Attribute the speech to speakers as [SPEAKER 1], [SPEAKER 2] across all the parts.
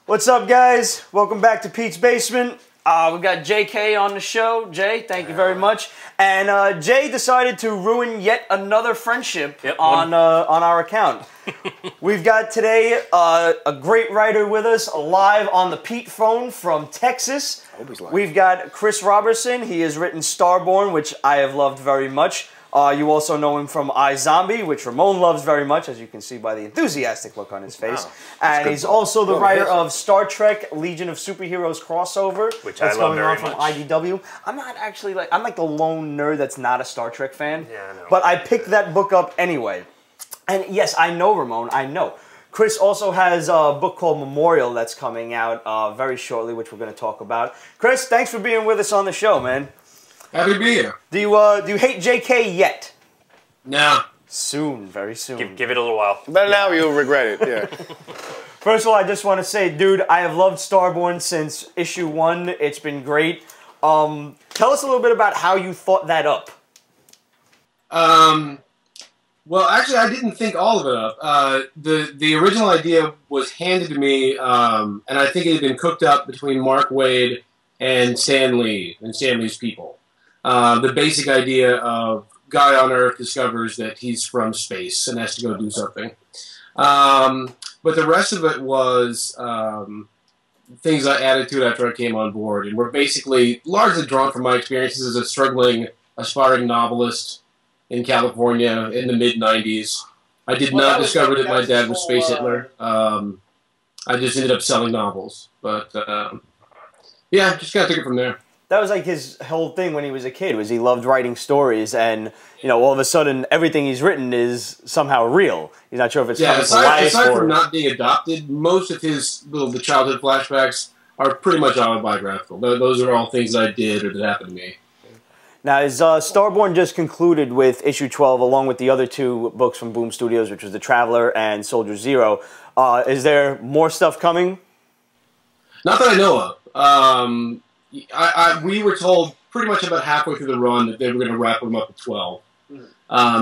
[SPEAKER 1] What's up, guys? Welcome back to Pete's Basement. We've got JK on the show. Jay, thank you very much. And Jay decided to ruin yet another friendship on our account. We've got today a great writer with us, live on the Pete phone from Texas. We've got Chris Roberson. He has written Starborn, which I have loved very much. You also know him from iZombie, which Ramon loves very much, as you can see by the enthusiastic look on his face. Wow. And he's also the writer of Star Trek Legion of Superheroes crossover, which that's going on from IDW. I'm not actually like, I'm like the lone nerd that's not a Star Trek fan. Yeah, I know. But I picked that book up anyway. And yes, I know, Ramon, I know. Chris also has a book called Memorial that's coming out very shortly, which we're going to talk about. Chris, thanks for being with us on the show, man.
[SPEAKER 2] Happy to be here.
[SPEAKER 1] Do you hate JK yet?
[SPEAKER 2] No.
[SPEAKER 1] Soon, very soon.
[SPEAKER 3] Give it a little while.
[SPEAKER 4] But now you'll regret it, yeah.
[SPEAKER 1] First of all, I just want to say, dude, I have loved Starborn since issue 1. It's been great. Tell us a little bit about how you thought that up.
[SPEAKER 2] Well, actually, I didn't think all of it up. The original idea was handed to me, and I think it had been cooked up between Mark Waid and Stan Lee and Stan Lee's people. The basic idea of guy on Earth discovers that he's from space and has to go do something. But the rest of it was things I added to it after I came on board, and were basically largely drawn from my experiences as a struggling, aspiring novelist in California in the mid-'90s. I did not discover that my dad was Space Hitler. I just ended up selling novels. But, yeah, just kind of took it from there.
[SPEAKER 1] That was like his whole thing when he was a kid, was he loved writing stories, and, you know, all of a sudden, everything he's written is somehow real. He's not sure if it's coming to life.
[SPEAKER 2] Aside from not being adopted, most of his the childhood flashbacks are pretty much autobiographical. Those are all things I did or that happened to me.
[SPEAKER 1] Now, is Starborn just concluded with issue 12, along with the other 2 books from Boom Studios, which was The Traveler and Soldier Zero? Is there more stuff coming?
[SPEAKER 2] Not that I know of. We were told pretty much about halfway through the run that they were going to wrap them up at 12.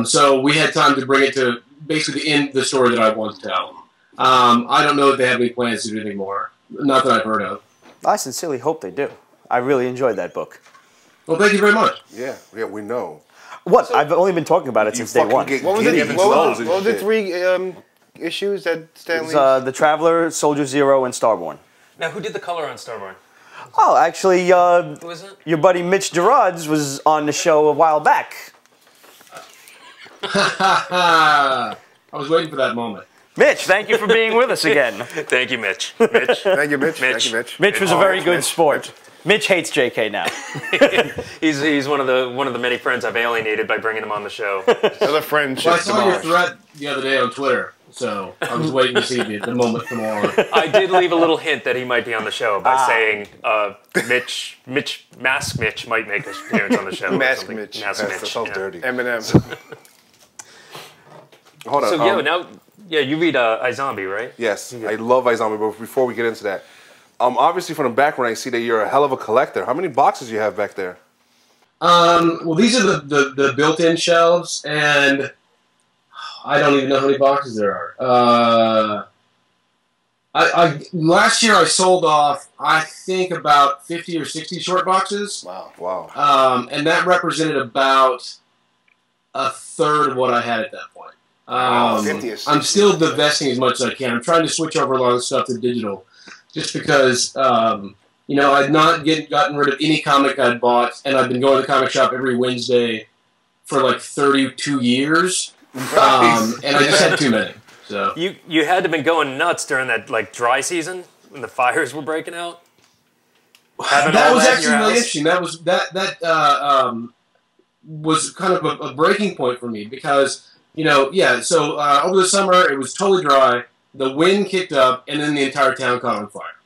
[SPEAKER 2] So we had time to bring it to basically end the story that I want to tell. I don't know if they have any plans to do anything more. Not that I've heard of.
[SPEAKER 1] I sincerely hope they do. I really enjoyed that book.
[SPEAKER 2] Well, thank you very much.
[SPEAKER 4] Yeah, we know.
[SPEAKER 1] What? So, I've only been talking about it since day 1.
[SPEAKER 4] What was the 3 issues that Stan Lee?
[SPEAKER 1] The Traveler, Soldier Zero, and Starborn.
[SPEAKER 3] Now, who did the color on Starborn?
[SPEAKER 1] Oh, actually,
[SPEAKER 3] who is it?
[SPEAKER 1] Your buddy Mitch Gerards was on the show a while back.
[SPEAKER 2] I was waiting for that moment.
[SPEAKER 1] Mitch, thank you for being with us again.
[SPEAKER 3] Thank you, Mitch. Mitch.
[SPEAKER 4] Thank you, Mitch. Thank you, Mitch.
[SPEAKER 1] Mitch was a very good sport. Mitch hates JK now.
[SPEAKER 3] he's one of the many friends I've alienated by bringing him on the show.
[SPEAKER 4] Another friendship.
[SPEAKER 2] Well, I saw your threat the other day on Twitter, so I was waiting to see the moment come on.
[SPEAKER 3] I did leave a little hint that he might be on the show by saying Mask Mitch might make his appearance on the show.
[SPEAKER 4] Mask Mitch.
[SPEAKER 3] Mask Mitch.
[SPEAKER 4] That's so dirty. Eminem.
[SPEAKER 3] Hold on. So you read iZombie, right?
[SPEAKER 4] Yes, I love iZombie. But before we get into that, obviously from the background, I see that you're a hell of a collector. How many boxes do you have back there?
[SPEAKER 2] Well, these are the built-in shelves, and I don't even know how many boxes there are. Last year I sold off, I think, about 50 or 60 short boxes.
[SPEAKER 4] Wow.
[SPEAKER 2] And that represented about a third of what I had at that point.
[SPEAKER 4] 50 or 60.
[SPEAKER 2] I'm still divesting as much as I can. I'm trying to switch over a lot of stuff to digital, just because, you know, I'd not gotten rid of any comic I'd bought, and I've been going to the comic shop every Wednesday for like 32 years, and I just had too many. So
[SPEAKER 3] you had to have been going nuts during that like dry season when the fires were breaking out.
[SPEAKER 2] That was actually really interesting. That was kind of a breaking point for me because, you know, so over the summer it was totally dry. The wind kicked up, and then the entire town caught on fire.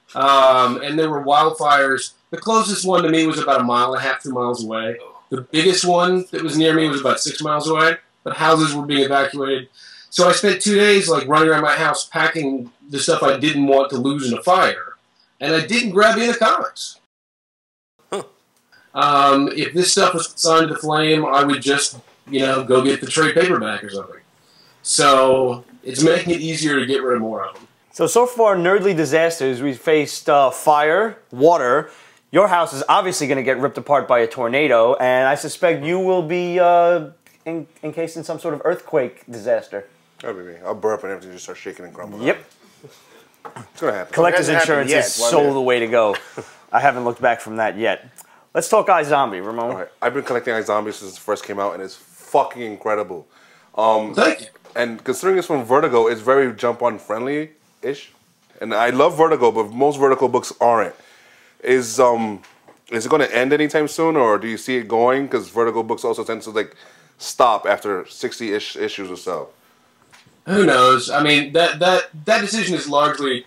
[SPEAKER 2] And there were wildfires. The closest one to me was about 1.5 miles, 2 miles away. The biggest one that was near me was about 6 miles away. But houses were being evacuated. So I spent 2 days like running around my house packing the stuff I didn't want to lose in a fire. And I didn't grab any of the comics. If this stuff was consigned to flame, I would just, you know, go get the trade paperback or something. So it's making it easier to get rid of more of them.
[SPEAKER 1] So far, nerdly disasters, we faced fire, water. Your house is obviously going to get ripped apart by a tornado, and I suspect you will be encased in some sort of earthquake disaster.
[SPEAKER 4] That'll be me. I'll burp and everything just start shaking and crumbling.
[SPEAKER 1] Yep.
[SPEAKER 4] It's going to happen.
[SPEAKER 1] Collector's insurance
[SPEAKER 5] yet.
[SPEAKER 1] is so the way to go. I haven't looked back from that yet. Let's talk iZombie, Ramon.
[SPEAKER 4] All right. I've been collecting iZombie since it first came out, and it's fucking incredible.
[SPEAKER 2] Thank you.
[SPEAKER 4] And considering it's from Vertigo, it's very jump-on friendly-ish. And I love Vertigo, but most Vertigo books aren't. Is it going to end anytime soon, or do you see it going? Because Vertigo books also tend to like stop after 60-ish issues or so.
[SPEAKER 2] Who knows? I mean, that decision is largely,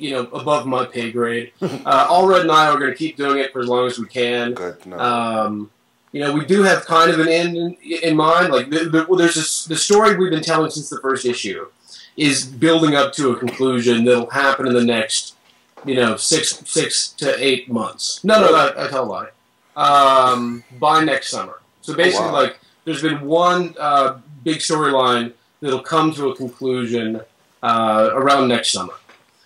[SPEAKER 2] above my pay grade. Allred and I are going to keep doing it for as long as we can.
[SPEAKER 4] Good. No.
[SPEAKER 2] We do have kind of an end in mind. Like, there's the story we've been telling since the first issue is building up to a conclusion that'll happen in the next, 6 to 8 months. No, I tell a lie. By next summer. So basically, like, there's been one big storyline that'll come to a conclusion around next summer.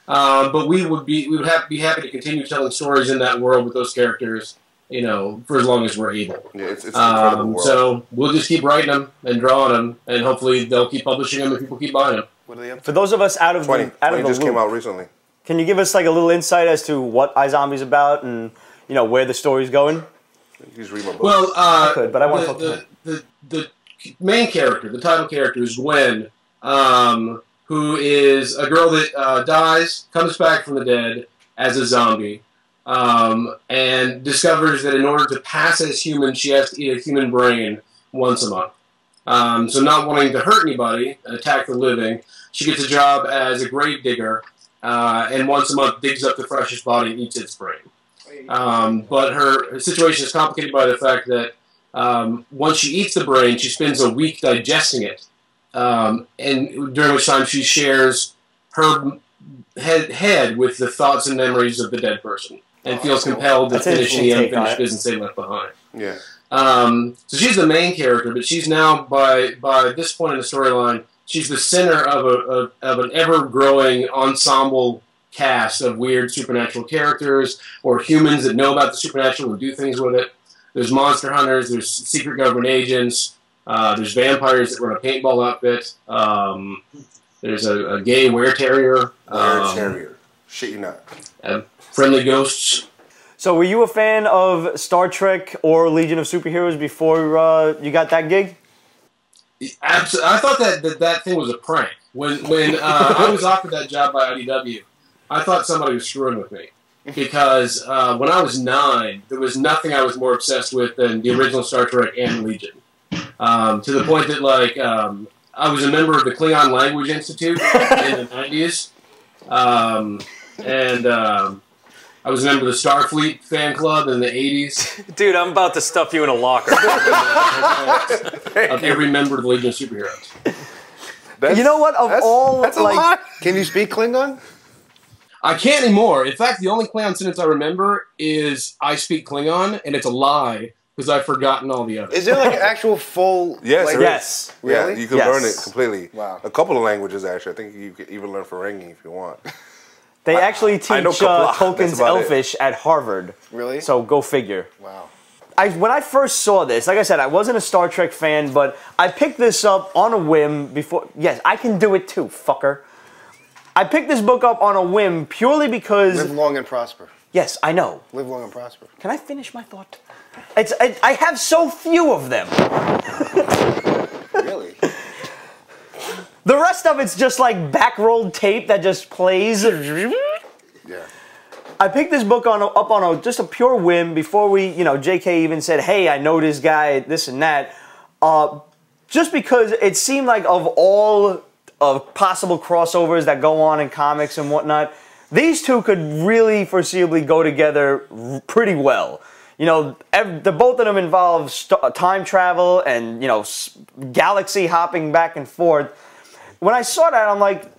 [SPEAKER 2] But we would be happy to continue telling stories in that world with those characters, for as long as we're able.
[SPEAKER 4] Yeah, it's an incredible world.
[SPEAKER 2] So we'll just keep writing them and drawing them, and hopefully they'll keep publishing them and people keep buying them.
[SPEAKER 5] What are they up to?
[SPEAKER 1] For those of us out of the
[SPEAKER 4] just
[SPEAKER 1] loop,
[SPEAKER 4] came out recently.
[SPEAKER 1] can you give us like a little insight as to what iZombie's about and where the story's going?
[SPEAKER 4] You just read my book.
[SPEAKER 2] Well,
[SPEAKER 1] I could, but I want to talk to
[SPEAKER 2] the main character, the title character, is Gwen, who is a girl that dies, comes back from the dead as a zombie, and discovers that in order to pass as human, she has to eat a human brain once a month. So not wanting to hurt anybody and attack the living, she gets a job as a grave digger, and once a month digs up the freshest body and eats its brain. But her situation is complicated by the fact that once she eats the brain, she spends a week digesting it, and during which time she shares her head with the thoughts and memories of the dead person, and feels compelled to finish the unfinished business they left behind.
[SPEAKER 4] Yeah.
[SPEAKER 2] So she's the main character, but she's now, by this point in the storyline, she's the center of an ever-growing ensemble cast of weird supernatural characters, or humans that know about the supernatural and do things with it. There's monster hunters, there's secret government agents, there's vampires that run a paintball outfit, there's a gay were-terrier.
[SPEAKER 4] Were-terrier. Shit you not.
[SPEAKER 2] Friendly ghosts.
[SPEAKER 1] So were you a fan of Star Trek or Legion of Superheroes before you got that gig?
[SPEAKER 2] Absolutely. I thought that thing was a prank. When I was offered that job by IDW, I thought somebody was screwing with me. Because when I was 9, there was nothing I was more obsessed with than the original Star Trek and Legion. To the point that, like, I was a member of the Klingon Language Institute in the 90s. I was a member of the Starfleet fan club in the 80s.
[SPEAKER 3] Dude, I'm about to stuff you in a locker.
[SPEAKER 2] Of every member of the Legion of Superheroes.
[SPEAKER 1] You know what?
[SPEAKER 5] That's a lot. Can you speak Klingon?
[SPEAKER 2] I can't anymore. In fact, the only Klingon sentence I remember is "I speak Klingon," and it's a lie because I've forgotten all the others.
[SPEAKER 5] Is there like an actual full?
[SPEAKER 4] Yes,
[SPEAKER 5] like,
[SPEAKER 1] yes.
[SPEAKER 5] Really?
[SPEAKER 4] Yeah, you can learn it completely.
[SPEAKER 5] Wow.
[SPEAKER 4] A couple of languages, actually. I think you can even learn Ferengi if you want.
[SPEAKER 1] They actually teach Tolkien's Elfish at Harvard.
[SPEAKER 5] Really?
[SPEAKER 1] So go figure.
[SPEAKER 5] Wow.
[SPEAKER 1] When I first saw this, like I said, I wasn't a Star Trek fan, but I picked this up on a whim before. Yes, I can do it too, fucker. I picked this book up on a whim purely because...
[SPEAKER 5] Live long and prosper.
[SPEAKER 1] Yes, I know.
[SPEAKER 5] Live long and prosper.
[SPEAKER 1] Can I finish my thought? I have so few of them.
[SPEAKER 5] Really?
[SPEAKER 1] The rest of it's just like back-rolled tape that just plays.
[SPEAKER 5] Yeah.
[SPEAKER 1] I picked this book up on just a pure whim before we, JK even said, hey, I know this guy, this and that. Just because it seemed like of all of possible crossovers that go on in comics and whatnot, these two could really foreseeably go together pretty well. The both of them involve time travel and, galaxy hopping back and forth. When I saw that, I'm like,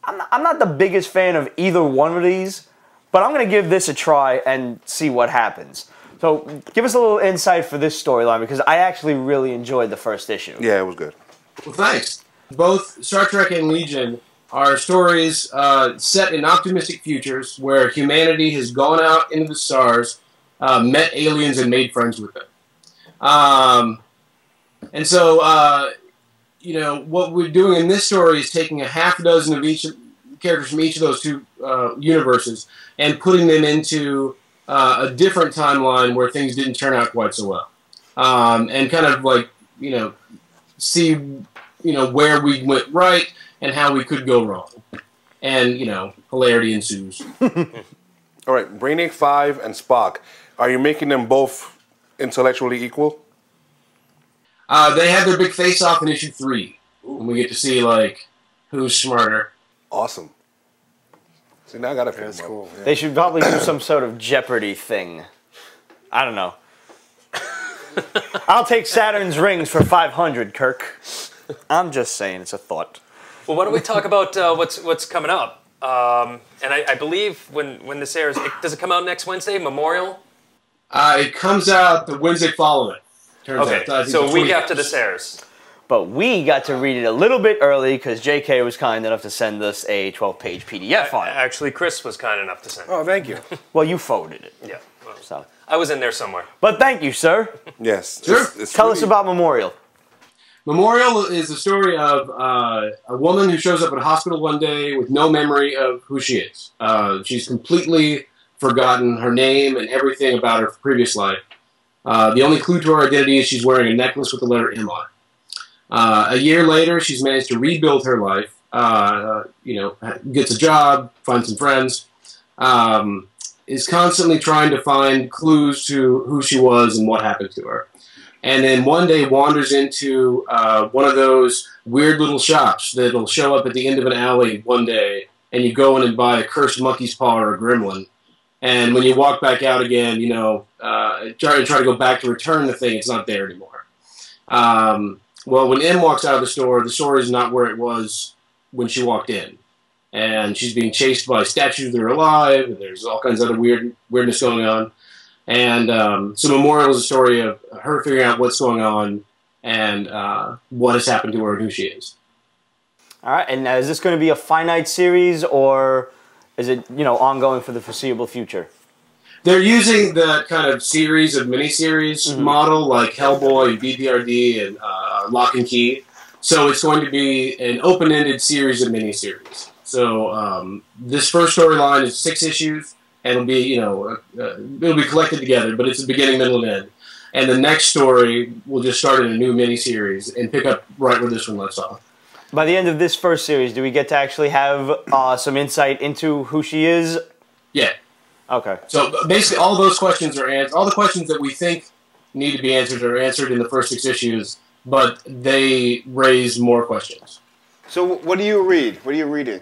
[SPEAKER 1] I'm not the biggest fan of either one of these, but I'm going to give this a try and see what happens. So give us a little insight for this storyline, because I actually really enjoyed the first issue.
[SPEAKER 4] Yeah, it was good.
[SPEAKER 2] Well, thanks. Both Star Trek and Legion are stories set in optimistic futures where humanity has gone out into the stars, met aliens, and made friends with them. And so, you know, what we're doing in this story is taking a half dozen of each characters from each of those two universes and putting them into a different timeline where things didn't turn out quite so well. And kind of like, you know, see, you know, where we went right and how we could go wrong. And, you know, hilarity ensues.
[SPEAKER 4] All right, Brainiac 5 and Spock. Are you making them both intellectually equal?
[SPEAKER 2] They have their big face-off in issue 3. And we get to see, like, who's smarter.
[SPEAKER 4] Awesome. See, now I gotta pick
[SPEAKER 5] That's
[SPEAKER 4] them up.
[SPEAKER 5] cool. Yeah.
[SPEAKER 1] They should probably do some sort of Jeopardy thing. I don't know. I'll take Saturn's rings for 500, Kirk. I'm just saying, it's a thought.
[SPEAKER 3] Well, why don't we talk about what's coming up? And I believe when this airs, does it come out next Wednesday, Memorial?
[SPEAKER 2] It comes out the Wednesday following. Turns
[SPEAKER 3] Okay,
[SPEAKER 2] out.
[SPEAKER 3] so a week after this airs.
[SPEAKER 1] But we got to read it a little bit early because JK was kind enough to send us a 12-page PDF on it.
[SPEAKER 3] Actually, Chris was kind enough to send it.
[SPEAKER 5] Oh, thank you.
[SPEAKER 1] Well, you forwarded it.
[SPEAKER 3] Yeah. Well,
[SPEAKER 1] So.
[SPEAKER 3] I was in there somewhere.
[SPEAKER 1] But thank you, sir.
[SPEAKER 4] Yes.
[SPEAKER 2] Sure.
[SPEAKER 1] Tell us about Memorial.
[SPEAKER 2] Memorial is the story of a woman who shows up at a hospital one day with no memory of who she is. She's completely forgotten her name and everything about her previous life. The only clue to her identity is she's wearing a necklace with the letter M on it. A year later, she's managed to rebuild her life. You know, gets a job, finds some friends, is constantly trying to find clues to who she was and what happened to her. And then one day wanders into one of those weird little shops that'll show up at the end of an alley one day, and you go in and buy a cursed monkey's paw or a gremlin. And when you walk back out again, you know, try to go back to return the thing, it's not there anymore. Well, when M walks out of the store is not where it was when she walked in. And she's being chased by statues that are alive, and there's all kinds of other weirdness going on. And so Memorial is a story of her figuring out what's going on and what has happened to her and who she is.
[SPEAKER 1] All right, and is this going to be a finite series, or is it, you know, ongoing for the foreseeable future?
[SPEAKER 2] They're using the kind of series of miniseries model like Hellboy and BPRD and Lock and Key. So it's going to be an open-ended series of miniseries. So this first storyline is 6 issues, and it'll be, you know, it'll be collected together, but it's a beginning, middle, and end. And the next story will just start in a new miniseries and pick up right where this one left off.
[SPEAKER 1] By the end of this first series, do we get to actually have some insight into who she is?
[SPEAKER 2] Yeah.
[SPEAKER 1] Okay.
[SPEAKER 2] So basically, all those questions are answered. All the questions that we think need to be answered are answered in the first 6 issues, but they raise more questions.
[SPEAKER 5] So what do you read? What are you reading?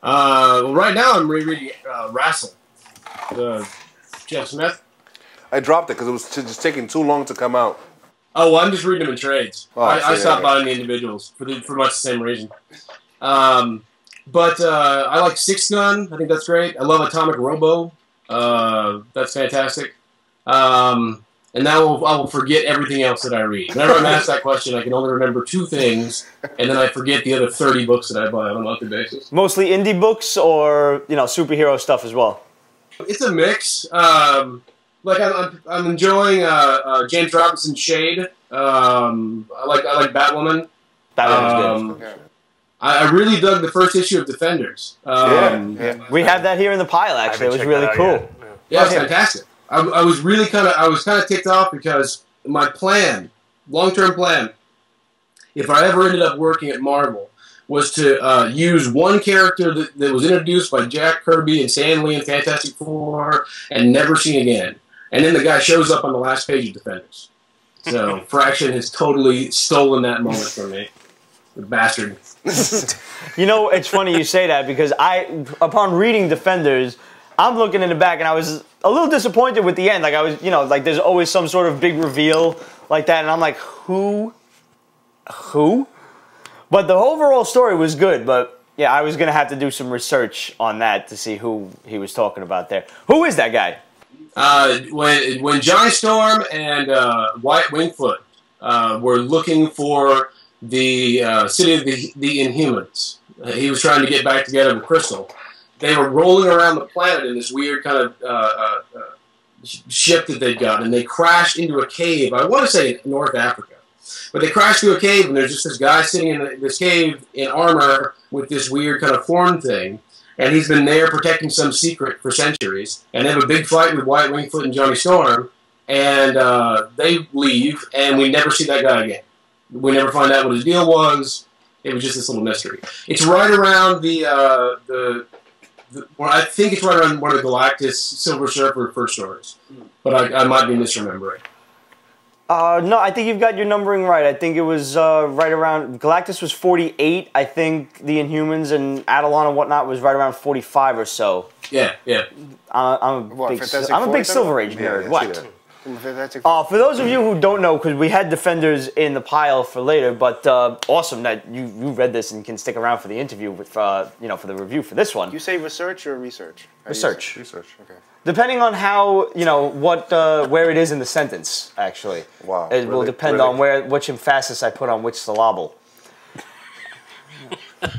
[SPEAKER 2] Well, right now I'm rereading Raphael, Jeff Smith.
[SPEAKER 4] I dropped it because it was just taking too long to come out.
[SPEAKER 2] Oh, well, I'm just reading them in trades.
[SPEAKER 4] Oh,
[SPEAKER 2] I stopped buying the individuals for much the same reason. But I like Six Gun. I think that's great. I love Atomic Robo. That's fantastic. And now I will forget everything else that I read. Whenever I'm asked that question, I can only remember 2 things, and then I forget the other 30 books that I buy on a monthly basis.
[SPEAKER 1] Mostly indie books, or, you know, superhero stuff as well?
[SPEAKER 2] It's a mix. Like I'm enjoying James Robinson's Shade. I like Batwoman.
[SPEAKER 1] Batwoman's good.
[SPEAKER 2] I really dug the first issue of Defenders.
[SPEAKER 5] Yeah.
[SPEAKER 1] We have that here in the pile, actually. It was really cool.
[SPEAKER 2] Yeah, it's fantastic. I was really kind of ticked off because my plan, long-term plan, if I ever ended up working at Marvel, was to use one character that was introduced by Jack Kirby and Stan Lee in Fantastic Four and never seen again. And then the guy shows up on the last page of Defenders. So Fraction has totally stolen that moment from me. The bastard.
[SPEAKER 1] You know, it's funny you say that because upon reading Defenders, I'm looking in the back and I was a little disappointed with the end. Like I was, you know, like there's always some sort of big reveal like that, and I'm like, who? But the overall story was good. But yeah, I was gonna have to do some research on that to see who he was talking about there. Who is that guy?
[SPEAKER 2] When Johnny Storm and Wyatt Wingfoot were looking for the city of the Inhumans. He was trying to get back together with Crystal. They were rolling around the planet in this weird kind of ship that they'd got, and they crashed into a cave. I want to say North Africa. But they crashed through a cave, and there's just this guy sitting in this cave in armor with this weird kind of horn thing. And he's been there protecting some secret for centuries. And they have a big fight with Wyatt Wingfoot and Johnny Storm. And they leave, and we never see that guy again. We never find out what his deal was. It was just this little mystery. It's right around well, I think it's right around one of Galactus Silver Surfer first stories. But I might be misremembering.
[SPEAKER 1] No, I think you've got your numbering right. I think it was right around... Galactus was 48. I think the Inhumans and Adelon and whatnot was right around 45 or so.
[SPEAKER 2] Yeah, yeah.
[SPEAKER 1] I'm a big Silver Age nerd.
[SPEAKER 5] Yeah,
[SPEAKER 1] what?
[SPEAKER 5] For
[SPEAKER 1] those of you who don't know, because we had Defenders in the pile for later, but awesome that you read this and can stick around for the interview with, for the review for this one.
[SPEAKER 5] You say research or research?
[SPEAKER 1] Research.
[SPEAKER 4] Research.
[SPEAKER 5] Okay.
[SPEAKER 1] Depending on how, where it is in the sentence, actually.
[SPEAKER 4] Wow.
[SPEAKER 1] It will depend on which emphasis I put on which syllable.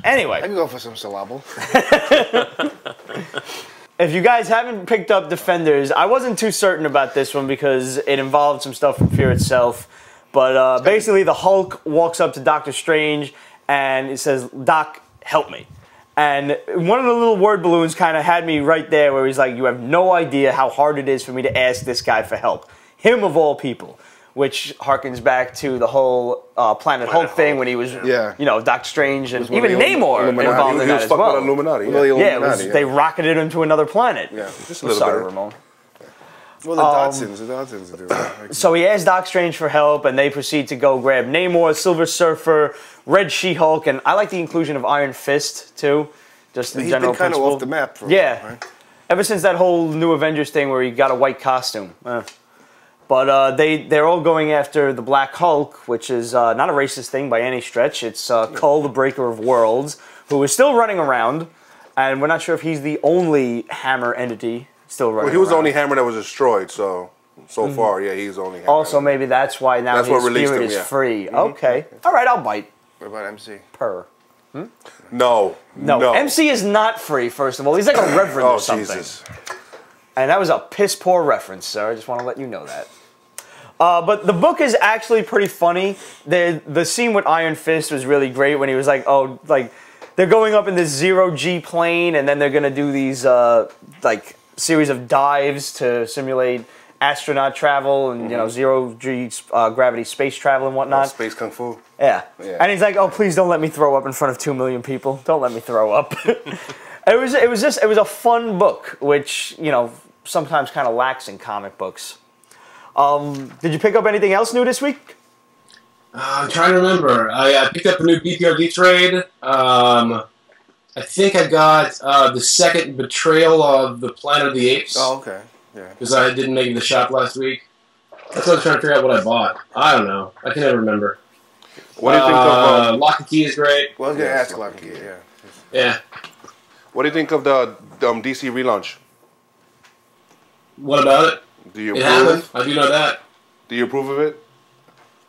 [SPEAKER 1] Anyway.
[SPEAKER 5] I can go for some syllable.
[SPEAKER 1] If you guys haven't picked up Defenders, I wasn't too certain about this one because it involved some stuff from Fear itself. But basically the Hulk walks up to Doctor Strange and it says, "Doc, help me." And one of the little word balloons kind of had me right there where he's like, you have no idea how hard it is for me to ask this guy for help. Him of all people. Which harkens back to the whole Planet Hulk thing when he was, Doctor Strange and even Namor involved in that as well.
[SPEAKER 4] Illuminati,
[SPEAKER 1] they rocketed him to another planet.
[SPEAKER 5] Yeah,
[SPEAKER 4] just a little
[SPEAKER 1] Sorry,
[SPEAKER 4] bit.
[SPEAKER 1] Ramon.
[SPEAKER 5] Well, the Dodsons do that.
[SPEAKER 1] So he asked Doc Strange for help, and they proceed to go grab Namor, Silver Surfer, Red She-Hulk, and I like the inclusion of Iron Fist, too. Just in general
[SPEAKER 5] He's been kind of
[SPEAKER 1] principle.
[SPEAKER 5] off the map for a
[SPEAKER 1] while,
[SPEAKER 5] right?
[SPEAKER 1] Ever since that whole New Avengers thing where he got a white costume. But they're all going after the Black Hulk, which is not a racist thing by any stretch. It's Kull, the Breaker of Worlds, who is still running around, and we're not sure if he's the only Hammer entity still running around.
[SPEAKER 4] Well, he was the only Hammer that was destroyed, so far, yeah, he's the only Hammer.
[SPEAKER 1] Also, maybe that's why now his spirit is free. Okay. All right, I'll bite.
[SPEAKER 5] What about MC?
[SPEAKER 1] Purr.
[SPEAKER 4] No.
[SPEAKER 1] MC is not free, first of all. He's like a reverend or something.
[SPEAKER 4] Jesus.
[SPEAKER 1] And that was a piss-poor reference, sir. I just want to let you know that. But the book is actually pretty funny. The scene with Iron Fist was really great when he was like, they're going up in this zero-G plane, and then they're going to do these, series of dives to simulate astronaut travel and, zero-G gravity space travel and whatnot.
[SPEAKER 4] Space Kung Fu.
[SPEAKER 1] Yeah. And he's like, oh, please don't let me throw up in front of 2 million people. Don't let me throw up. It was a fun book, which, sometimes kind of lacks in comic books. Did you pick up anything else new this week?
[SPEAKER 2] I'm trying to remember. I picked up a new BPRD trade. I think I got the second Betrayal of the Planet of the Apes.
[SPEAKER 5] Oh, okay. Yeah.
[SPEAKER 2] Because I didn't make the shop last week. That's what I was trying to figure out what I bought. I don't know. I can never remember.
[SPEAKER 4] What do you think of...
[SPEAKER 2] Lock and Key is great.
[SPEAKER 5] Well, I was going to ask Lock and Key, yeah.
[SPEAKER 2] Yeah.
[SPEAKER 4] What do you think of the DC relaunch?
[SPEAKER 2] What about it?
[SPEAKER 4] Do you
[SPEAKER 2] It
[SPEAKER 4] approve?
[SPEAKER 2] happened. I do know that.
[SPEAKER 4] Do you approve of it?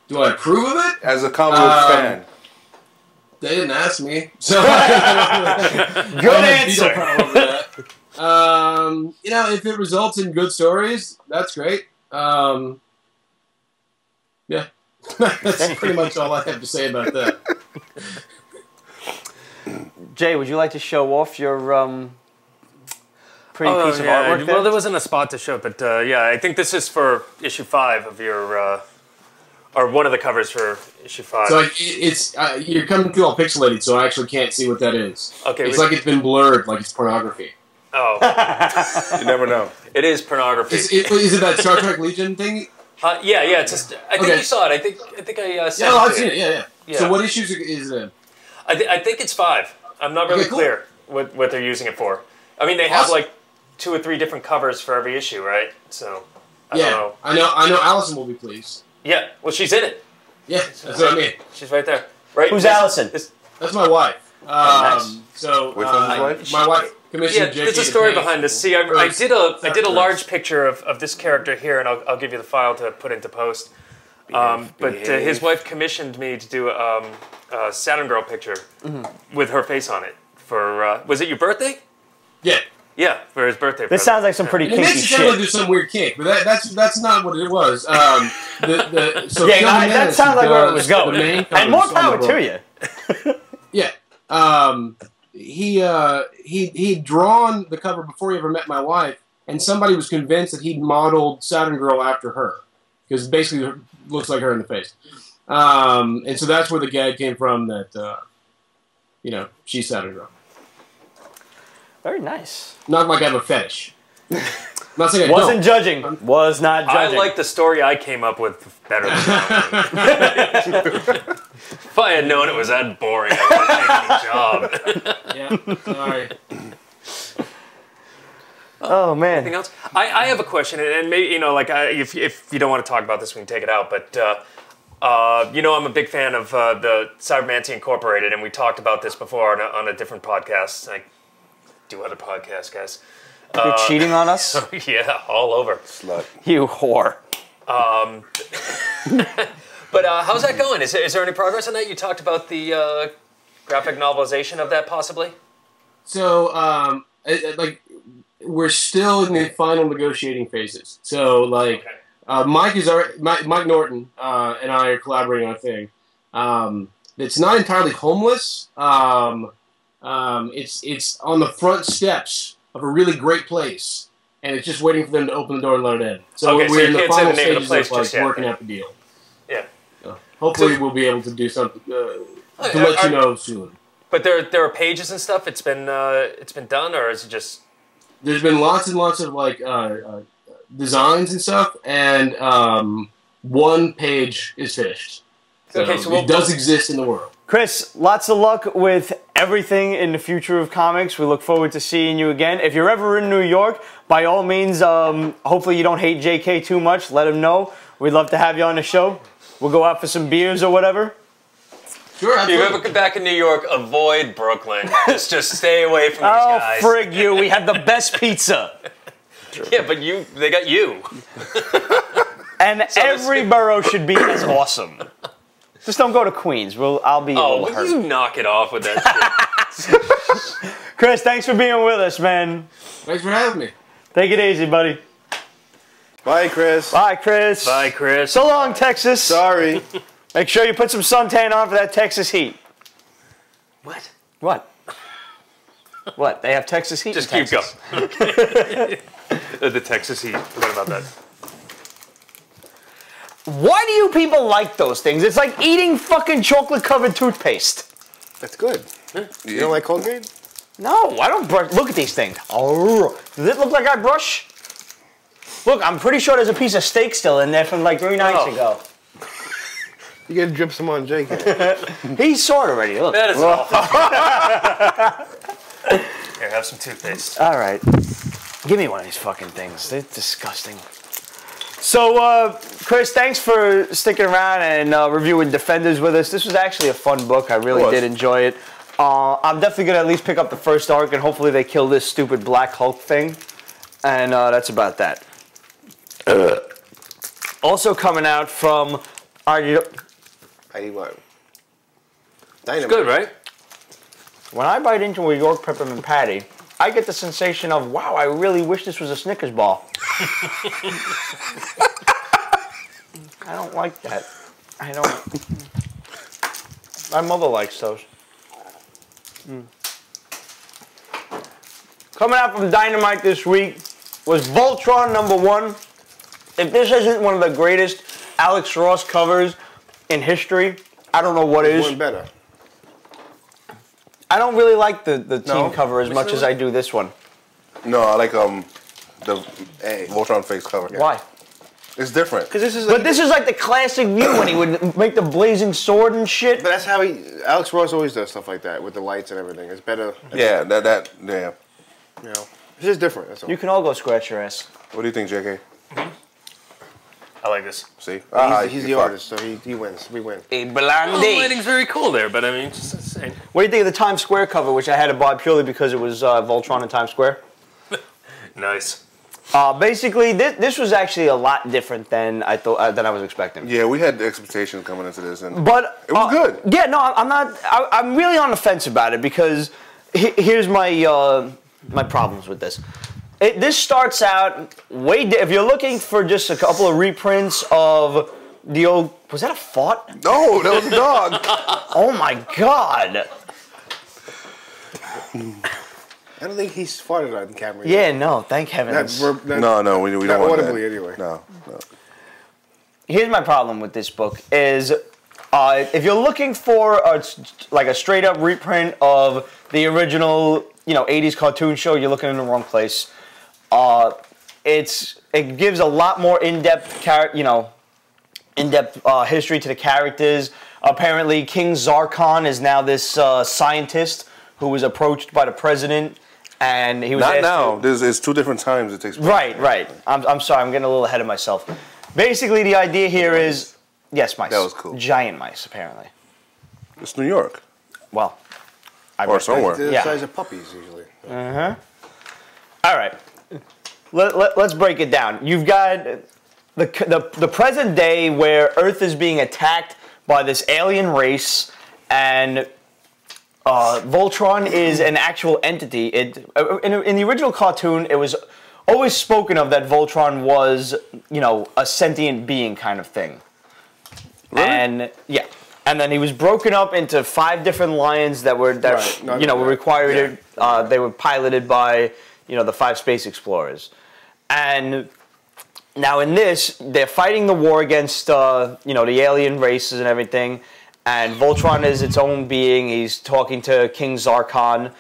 [SPEAKER 2] Do I approve of it?
[SPEAKER 4] As a comic book fan.
[SPEAKER 2] They didn't ask me. So
[SPEAKER 1] Good answer.
[SPEAKER 2] If it results in good stories, that's great. Yeah. That's pretty much all I have to say about that.
[SPEAKER 1] Jay, would you like to show off your pretty piece of artwork there?
[SPEAKER 3] Well, there wasn't a spot to show it, but I think this is for issue 5 of your, or one of the covers for issue 5.
[SPEAKER 2] So it's you're coming through all pixelated, so I actually can't see what that is.
[SPEAKER 3] Okay,
[SPEAKER 2] it's like it's been blurred, like it's pornography.
[SPEAKER 3] Oh,
[SPEAKER 4] You never know.
[SPEAKER 3] it is pornography.
[SPEAKER 2] Is it that Star Trek Legion thing?
[SPEAKER 3] Yeah. It's just, I think you saw it. I think I sent
[SPEAKER 2] Yeah,
[SPEAKER 3] it
[SPEAKER 2] I've
[SPEAKER 3] to
[SPEAKER 2] seen
[SPEAKER 3] you.
[SPEAKER 2] it. Yeah. So what issues is it in?
[SPEAKER 3] I think it's 5. I'm not really
[SPEAKER 2] cool.
[SPEAKER 3] clear what they're using it for. I mean, they have like 2 or 3 different covers for every issue, right? So I don't know.
[SPEAKER 2] I know. Allison will be pleased.
[SPEAKER 3] Yeah, well, she's in it.
[SPEAKER 2] Yeah, that's what I mean.
[SPEAKER 3] She's right there. Right?
[SPEAKER 1] Who's Allison?
[SPEAKER 2] That's my wife.
[SPEAKER 1] Nice.
[SPEAKER 2] So
[SPEAKER 4] Which one's his wife?
[SPEAKER 2] my wife commissioned.
[SPEAKER 3] Yeah, there's a story behind this. See, I did a large picture of this character here, and I'll give you the file to put into post. But his wife commissioned me to do a Saturn Girl picture with her face on it for, was it your birthday?
[SPEAKER 2] Yeah.
[SPEAKER 3] Yeah, for his birthday.
[SPEAKER 1] This sounds like some pretty kinky
[SPEAKER 2] shit. It sounds like there's some weird kink, but that's not what it was. So
[SPEAKER 1] that sounds like where it was going. And more power to you.
[SPEAKER 2] Yeah. He'd drawn the cover before he ever met my wife, and somebody was convinced that he'd modeled Saturn Girl after her, because basically it looks like her in the face. And so that's where the gag came from that, she's Saturn Girl.
[SPEAKER 1] Very nice.
[SPEAKER 2] Not like I have a fetish. Not saying I
[SPEAKER 1] Wasn't
[SPEAKER 2] don't.
[SPEAKER 1] judging. Was not judging.
[SPEAKER 3] I like the story I came up with better than that one. If I had known it was that boring, I would have taken the job.
[SPEAKER 2] Yeah, sorry.
[SPEAKER 1] Oh, man.
[SPEAKER 3] Anything else? I have a question, and maybe, if you don't want to talk about this, we can take it out, but, I'm a big fan of the TMNT Incorporated, and we talked about this before on a different podcast. I do other podcasts, guys.
[SPEAKER 1] You're cheating on us?
[SPEAKER 3] Yeah, all over.
[SPEAKER 4] Slut.
[SPEAKER 1] You whore.
[SPEAKER 3] But how's that going? Is there any progress on that? You talked about the graphic novelization of that, possibly?
[SPEAKER 2] So, we're still in the final negotiating phases. So, Mike Norton and I are collaborating on a thing. It's not entirely homeless. It's on the front steps of a really great place, and it's just waiting for them to open the door and let it in. So we're in the final stages of working out the deal.
[SPEAKER 3] Yeah.
[SPEAKER 2] Hopefully we'll be able to do something to let you know soon.
[SPEAKER 3] But there are pages and stuff. It's been done, or is it just?
[SPEAKER 2] There's been lots and lots of designs and stuff, and one page is finished. So, it does exist in the world.
[SPEAKER 1] Chris, lots of luck with everything in the future of comics. We look forward to seeing you again. If you're ever in New York, by all means, hopefully you don't hate JK too much. Let him know. We'd love to have you on the show. We'll go out for some beers or whatever.
[SPEAKER 2] Sure, absolutely.
[SPEAKER 3] If you ever come back in New York, avoid Brooklyn. just stay away from these guys.
[SPEAKER 1] Oh, frig you. We have the best pizza.
[SPEAKER 3] Yeah, but they got you.
[SPEAKER 1] And so every borough should be as awesome. Just don't go to Queens. I'll be able to hurt.
[SPEAKER 3] You knock it off with that shit.
[SPEAKER 1] Chris, thanks for being with us, man.
[SPEAKER 2] Thanks for having me.
[SPEAKER 1] Take it easy, buddy.
[SPEAKER 5] Bye, Chris.
[SPEAKER 1] Bye, Chris.
[SPEAKER 3] Bye, Chris.
[SPEAKER 1] So long, Texas.
[SPEAKER 5] Sorry.
[SPEAKER 1] Make sure you put some suntan on for that Texas heat.
[SPEAKER 3] What?
[SPEAKER 1] What? What? They have Texas heat
[SPEAKER 3] Just
[SPEAKER 1] in
[SPEAKER 3] keep
[SPEAKER 1] Texas.
[SPEAKER 3] going. The Texas heat. What about that?
[SPEAKER 1] Why do you people like those things? It's like eating fucking chocolate-covered toothpaste.
[SPEAKER 5] That's good.
[SPEAKER 4] Yeah.
[SPEAKER 5] You don't like Colgate?
[SPEAKER 1] No, I don't brush. Look at these things. Oh, does it look like I brush? Look, I'm pretty sure there's a piece of steak still in there from like 3 nights ago.
[SPEAKER 5] You gotta drip some on Jake.
[SPEAKER 1] He saw it already. Look.
[SPEAKER 3] That is awful. Here, have some toothpaste.
[SPEAKER 1] All right. Give me one of these fucking things. They're disgusting. So, Chris, thanks for sticking around and reviewing Defenders with us. This was actually a fun book. I really did enjoy it. I'm definitely going to at least pick up the first arc, and hopefully they kill this stupid Black Hulk thing. And that's about that. Also coming out from...
[SPEAKER 5] I eat what? Dynamite.
[SPEAKER 3] It's good, right?
[SPEAKER 1] When I bite into a York peppermint patty, I get the sensation of, wow, I really wish this was a Snickers bar. I don't like that. I don't. My mother likes those. Coming out from Dynamite this week was Voltron #1. If this isn't one of the greatest Alex Ross covers in history, I don't know what is.
[SPEAKER 5] One better.
[SPEAKER 1] I don't really like the team cover as much as I do this one.
[SPEAKER 4] No, I like the Voltron face cover.
[SPEAKER 1] Why?
[SPEAKER 4] It's different.
[SPEAKER 5] Because this is.
[SPEAKER 1] But this is like the classic view when he would make the blazing sword and shit.
[SPEAKER 5] But that's how Alex Ross always does stuff like that with the lights and everything. It's better.
[SPEAKER 4] Yeah, yeah.
[SPEAKER 5] You know, it's just different. That's all.
[SPEAKER 1] You can all go scratch your ass.
[SPEAKER 4] What do you think, JK?
[SPEAKER 3] I like this.
[SPEAKER 4] See?
[SPEAKER 5] He's the artist, so he wins. We win.
[SPEAKER 1] A
[SPEAKER 3] The
[SPEAKER 1] blondie.
[SPEAKER 3] lighting's very cool there, but I mean, it's just insane.
[SPEAKER 1] What do you think of the Times Square cover, which I had to buy purely because it was Voltron in Times Square?
[SPEAKER 3] Nice.
[SPEAKER 1] Basically, this was actually a lot different than I thought than I was expecting.
[SPEAKER 4] Yeah, we had expectations coming into this, and
[SPEAKER 1] But
[SPEAKER 4] it was good.
[SPEAKER 1] Yeah, no, I'm not. I'm really on the fence about it because here's my my problems with this. This starts out if you're looking for just a couple of reprints of the old. Was that a fart?
[SPEAKER 4] No, that was a dog.
[SPEAKER 1] Oh my god.
[SPEAKER 5] I don't think he's farted on camera.
[SPEAKER 1] Yeah, no, thank heavens.
[SPEAKER 4] No, we don't want
[SPEAKER 5] audibly
[SPEAKER 4] that.
[SPEAKER 5] anyway.
[SPEAKER 4] No.
[SPEAKER 1] Here's my problem with this book is if you're looking for like a straight up reprint of the original 80s cartoon show, you're looking in the wrong place. It gives a lot more in-depth history to the characters. Apparently King Zarkon is now this scientist who was approached by the president, and he was
[SPEAKER 4] not
[SPEAKER 1] asked
[SPEAKER 4] now. It's 2 different times it takes place.
[SPEAKER 1] Right. I'm sorry, I'm getting a little ahead of myself. Basically, the idea here is yes, mice.
[SPEAKER 4] That was cool.
[SPEAKER 1] Giant mice, apparently.
[SPEAKER 4] It's New York.
[SPEAKER 1] Well,
[SPEAKER 4] Or somewhere.
[SPEAKER 5] They're the
[SPEAKER 1] Yeah.
[SPEAKER 5] size of puppies usually.
[SPEAKER 1] All right. Let's break it down. You've got the present day where Earth is being attacked by this alien race, and Voltron is an actual entity. In the original cartoon, it was always spoken of that Voltron was, a sentient being kind of thing.
[SPEAKER 4] Really?
[SPEAKER 1] And yeah, and then he was broken up into 5 different lions that were were required.
[SPEAKER 5] Yeah.
[SPEAKER 1] They were piloted by the 5 space explorers, and now in this they're fighting the war against the alien races and everything. And Voltron is its own being. He's talking to King Zarkon.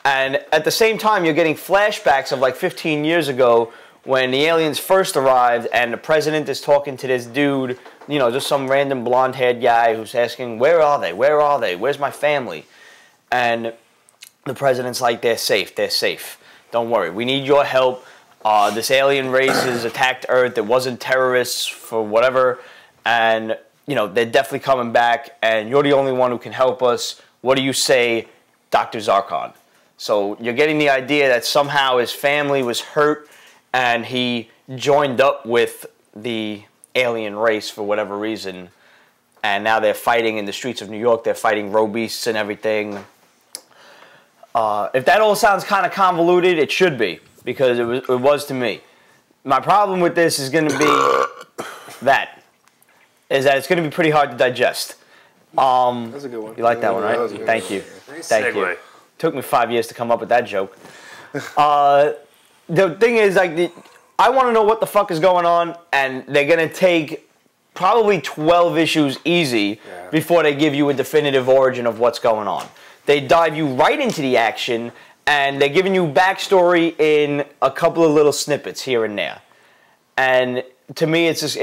[SPEAKER 1] And at the same time, you're getting flashbacks of like 15 years ago when the aliens first arrived and the president is talking to this dude, just some random blonde-haired guy who's asking, where are they? Where are they? Where's my family? And the president's like, they're safe. They're safe. Don't worry. We need your help. This alien race has attacked Earth. It wasn't terrorists for whatever. And they're definitely coming back, and you're the only one who can help us. What do you say, Dr. Zarkon? So you're getting the idea that somehow his family was hurt, and he joined up with the alien race for whatever reason, and now they're fighting in the streets of New York. They're fighting road beasts and everything. If that all sounds kind of convoluted, it should be, because it was to me. My problem with this is going to be that it's going to be pretty hard to digest.
[SPEAKER 5] That's a good one.
[SPEAKER 1] You like that one, right?
[SPEAKER 5] That was a good
[SPEAKER 1] Thank
[SPEAKER 5] one.
[SPEAKER 1] you.
[SPEAKER 3] Nice
[SPEAKER 1] Thank
[SPEAKER 3] segue.
[SPEAKER 1] you. Took me 5 years to come up with that joke. The thing is, I want to know what the fuck is going on, and they're going to take probably 12 issues easy before they give you a definitive origin of what's going on. They dive you right into the action, and they're giving you backstory in a couple of little snippets here and there. And to me, it's just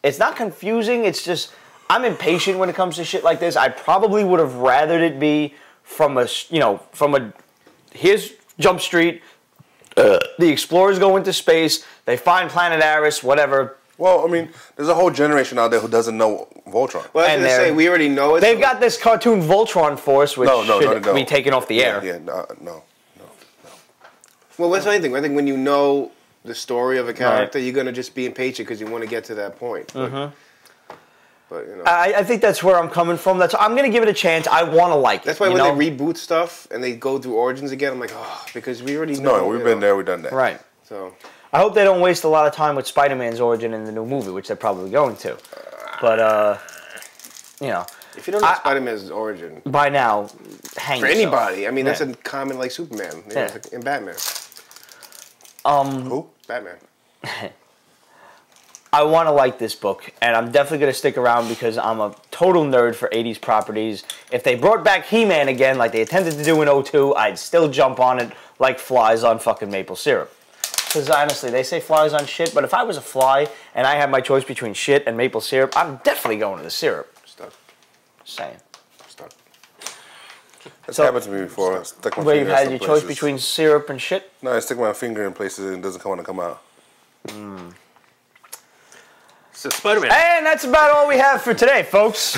[SPEAKER 1] it's not confusing. It's just I'm impatient when it comes to shit like this. I probably would have rathered it be from here's Jump Street. The explorers go into space. They find Planet Aris. Whatever.
[SPEAKER 4] Well, I mean, there's a whole generation out there who doesn't know Voltron.
[SPEAKER 5] Well, I was going to say, we already know it.
[SPEAKER 1] They've got this cartoon Voltron Force, which should be taken off the air.
[SPEAKER 4] Yeah, no.
[SPEAKER 5] Well, that's anything. I think when you know the story of a character, you're going to just be impatient because you want to get to that point. But
[SPEAKER 1] I think that's where I'm coming from. I'm going to give it a chance. I want to like it.
[SPEAKER 5] That's why when they reboot stuff and they go through Origins again, I'm like, oh, because we already know.
[SPEAKER 4] No, we've been there, we've done that.
[SPEAKER 1] Right.
[SPEAKER 5] So
[SPEAKER 1] I hope they don't waste a lot of time with Spider-Man's origin in the new movie, which they're probably going to. But,
[SPEAKER 5] if you don't know Spider-Man's origin,
[SPEAKER 1] by now, hang
[SPEAKER 5] for
[SPEAKER 1] yourself.
[SPEAKER 5] anybody, I mean, that's a common like Superman in Batman.
[SPEAKER 4] Who?
[SPEAKER 5] Batman.
[SPEAKER 1] I want to like this book, and I'm definitely going to stick around because I'm a total nerd for 80s properties. If they brought back He-Man again like they attempted to do in 02, I'd still jump on it like flies on fucking maple syrup. Because honestly, they say flies on shit, but if I was a fly and I had my choice between shit and maple syrup, I'm definitely going to the syrup.
[SPEAKER 5] Stuck.
[SPEAKER 1] Just saying.
[SPEAKER 5] Stuck.
[SPEAKER 4] That's happened to me before. I stuck my
[SPEAKER 1] Where
[SPEAKER 4] finger
[SPEAKER 1] you've
[SPEAKER 4] in
[SPEAKER 1] had your
[SPEAKER 4] some
[SPEAKER 1] choice
[SPEAKER 4] places.
[SPEAKER 1] between syrup and shit?
[SPEAKER 4] No, I stick my finger in places and it doesn't want to come out.
[SPEAKER 3] So Spider-Man.
[SPEAKER 1] And that's about all we have for today, folks.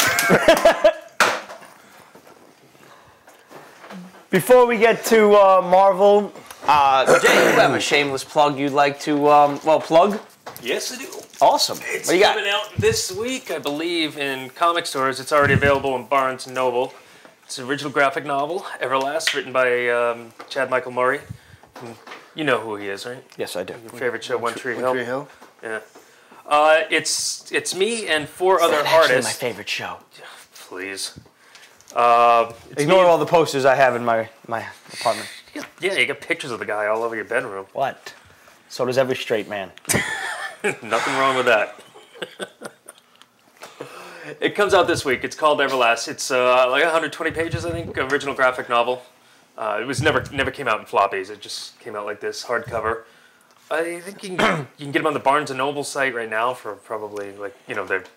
[SPEAKER 1] Before we get to Marvel, Jay, you have a shameless plug you'd like to, plug?
[SPEAKER 3] Yes, I do.
[SPEAKER 1] Awesome.
[SPEAKER 3] It's
[SPEAKER 1] what do you got?
[SPEAKER 3] coming out this week, I believe, in comic stores. It's already available in Barnes & Noble. It's an original graphic novel, Everlast, written by Chad Michael Murray. You know who he is, right?
[SPEAKER 1] Yes, I do.
[SPEAKER 3] Your favorite show, One Tree Hill?
[SPEAKER 5] One Tree Hill?
[SPEAKER 3] Yeah. It's me and 4 other
[SPEAKER 1] That's actually
[SPEAKER 3] artists.
[SPEAKER 1] my favorite show.
[SPEAKER 3] Please.
[SPEAKER 1] Ignore all the posters I have in my apartment.
[SPEAKER 3] Yeah, you got pictures of the guy all over your bedroom.
[SPEAKER 1] What? So does every straight man.
[SPEAKER 3] Nothing wrong with that. It comes out this week. It's called Everlast. It's like 120 pages, I think, original graphic novel. It was never came out in floppies. It just came out like this, hardcover. I think you can get them on the Barnes & Noble site right now for probably their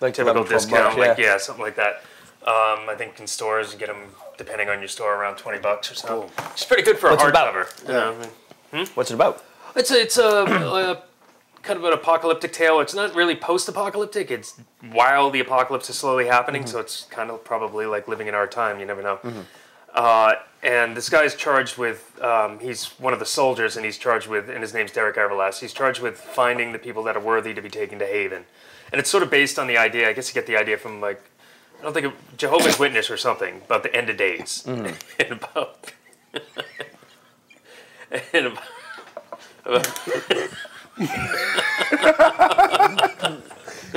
[SPEAKER 1] Like
[SPEAKER 3] typical
[SPEAKER 1] 11, 12
[SPEAKER 3] discount.
[SPEAKER 1] bucks, yeah.
[SPEAKER 3] Something like that. I think in stores you get them, depending on your store, around $20 or so.
[SPEAKER 1] Cool.
[SPEAKER 3] It's pretty good for
[SPEAKER 1] What's
[SPEAKER 3] a
[SPEAKER 1] it about?
[SPEAKER 3] hardcover.
[SPEAKER 1] What's it about?
[SPEAKER 3] It's a kind of an apocalyptic tale. It's not really post-apocalyptic. It's while the apocalypse is slowly happening, so it's kind of probably like living in our time. You never know. And this guy's charged with, he's one of the soldiers, and he's charged with, and his name's Derek Everlast, he's charged with finding the people that are worthy to be taken to Haven. And it's sort of based on the idea, I guess you get the idea from, like, I don't think, Jehovah's Witness or something, about the end of days. And about... and about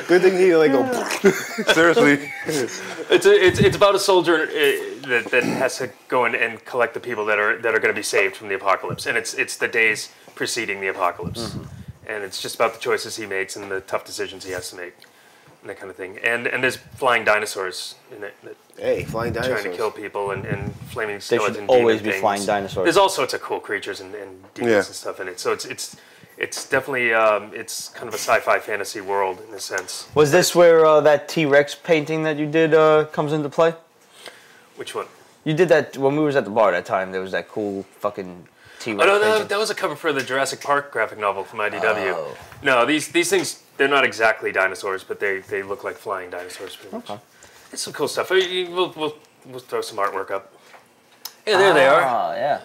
[SPEAKER 5] Good thing he like go.
[SPEAKER 4] Seriously.
[SPEAKER 3] It's about a soldier that has to go in and collect the people that are going to be saved from the apocalypse, and it's the days preceding the apocalypse, and it's just about the choices he makes and the tough decisions he has to make, and that kind of thing. And there's flying dinosaurs in it that
[SPEAKER 5] Hey, flying dinosaurs.
[SPEAKER 3] trying to kill people and flaming
[SPEAKER 1] There
[SPEAKER 3] skeleton
[SPEAKER 1] should
[SPEAKER 3] demon
[SPEAKER 1] always be
[SPEAKER 3] things.
[SPEAKER 1] flying dinosaurs.
[SPEAKER 3] There's all sorts of cool creatures and demons
[SPEAKER 4] Yeah.
[SPEAKER 3] and stuff in it, so it's definitely it's kind of a sci-fi fantasy world in a sense.
[SPEAKER 1] Was this where that T-Rex painting that you did comes into play?
[SPEAKER 3] Which one?
[SPEAKER 1] You did that when we was at the bar that time. There was that cool fucking T-Rex
[SPEAKER 3] Oh no,
[SPEAKER 1] painting.
[SPEAKER 3] that was a cover for the Jurassic Park graphic novel from IDW.
[SPEAKER 1] Oh.
[SPEAKER 3] No, these things, they're not exactly dinosaurs, but they look like flying dinosaurs pretty much.
[SPEAKER 1] Okay.
[SPEAKER 3] It's some cool stuff. We'll throw some artwork up. Yeah, there they are.
[SPEAKER 1] Ah, yeah.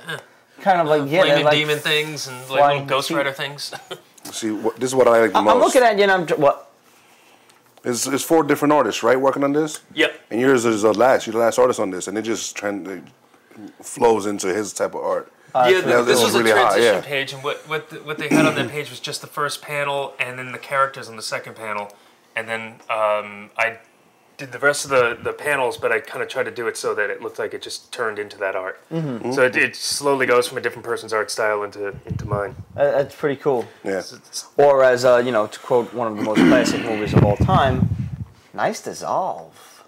[SPEAKER 1] Kind of like, yeah, they're
[SPEAKER 3] Flaming
[SPEAKER 1] like
[SPEAKER 3] demon things and like
[SPEAKER 1] flying
[SPEAKER 3] little Ghost
[SPEAKER 1] sea-
[SPEAKER 3] Rider things.
[SPEAKER 4] See, this is what I like the most.
[SPEAKER 1] I'm looking at you and I'm... What?
[SPEAKER 4] It's 4 different artists, right, working on this?
[SPEAKER 3] Yep.
[SPEAKER 4] And yours is you're the last artist on this, and it just flows into his type of art.
[SPEAKER 3] Yeah,
[SPEAKER 4] that's
[SPEAKER 3] this was
[SPEAKER 4] really
[SPEAKER 3] a
[SPEAKER 4] hot,
[SPEAKER 3] transition
[SPEAKER 4] yeah.
[SPEAKER 3] page, and what they had on that page was just the first panel, and then the characters on the second panel, and then I did the rest of the panels, but I kind of tried to do it so that it looked like it just turned into that art. So it slowly goes from a different person's art style into mine.
[SPEAKER 1] That's pretty cool.
[SPEAKER 4] Yeah.
[SPEAKER 1] Or as, to quote one of the most classic movies of all time, nice dissolve.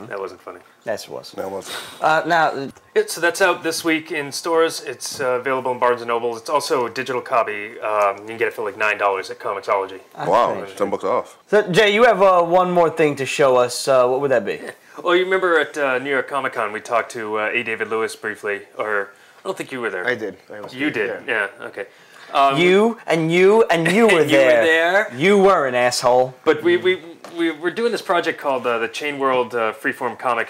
[SPEAKER 3] That wasn't funny.
[SPEAKER 1] Yes, it was.
[SPEAKER 4] That was.
[SPEAKER 1] Now,
[SPEAKER 3] Yeah, so that's out this week in stores. It's available in Barnes & Noble. It's also a digital copy. You can get it for like $9 at Comixology.
[SPEAKER 4] Wow,
[SPEAKER 1] Okay.
[SPEAKER 4] $10 off.
[SPEAKER 1] so, Jay, you have one more thing to show us. What would that be?
[SPEAKER 3] Well, you remember at New York Comic Con we talked to A. David Lewis briefly, or I don't think you were there.
[SPEAKER 5] I did. I was
[SPEAKER 3] You
[SPEAKER 5] there,
[SPEAKER 3] did, yeah, okay.
[SPEAKER 1] You and you and you were
[SPEAKER 3] You were
[SPEAKER 1] there.
[SPEAKER 3] there.
[SPEAKER 1] You were an asshole.
[SPEAKER 3] But we're doing this project called the Chain World Freeform Comic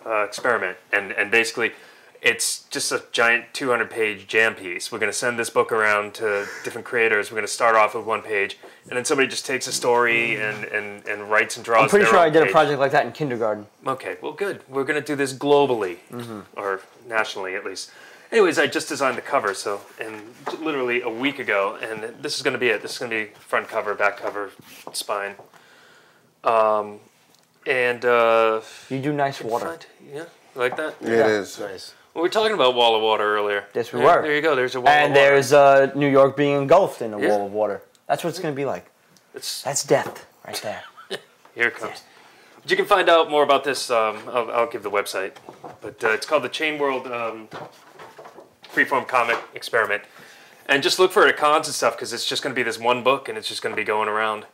[SPEAKER 3] Experiment, and basically it's just a giant 200-page jam piece. We're going to send this book around to different creators. We're going to start off with one page, and then somebody just takes a story and writes and draws.
[SPEAKER 1] I'm pretty
[SPEAKER 3] their
[SPEAKER 1] sure
[SPEAKER 3] own
[SPEAKER 1] I did a
[SPEAKER 3] page.
[SPEAKER 1] project like that in kindergarten.
[SPEAKER 3] Okay, well, good. We're going to do this globally, or nationally at least. Anyways, I just designed the cover, and literally a week ago, and this is going to be it. This is going to be front cover, back cover, spine.
[SPEAKER 1] You do nice water.
[SPEAKER 3] Yeah, you like that?
[SPEAKER 4] Yeah, it is.
[SPEAKER 5] Nice.
[SPEAKER 3] We were talking about Wall of Water earlier.
[SPEAKER 1] Yes, we
[SPEAKER 3] Yeah,
[SPEAKER 1] were.
[SPEAKER 3] There you go. There's a wall
[SPEAKER 1] And
[SPEAKER 3] of water.
[SPEAKER 1] there's New York being engulfed in a
[SPEAKER 3] Yeah.
[SPEAKER 1] wall of water. That's what it's going to be like. That's death right there.
[SPEAKER 3] Here it comes. But you can find out more about this. I'll give the website. But it's called the Chain World Freeform Comic Experiment. And just look for it at cons and stuff, because it's just going to be this one book, and it's just going to be going around.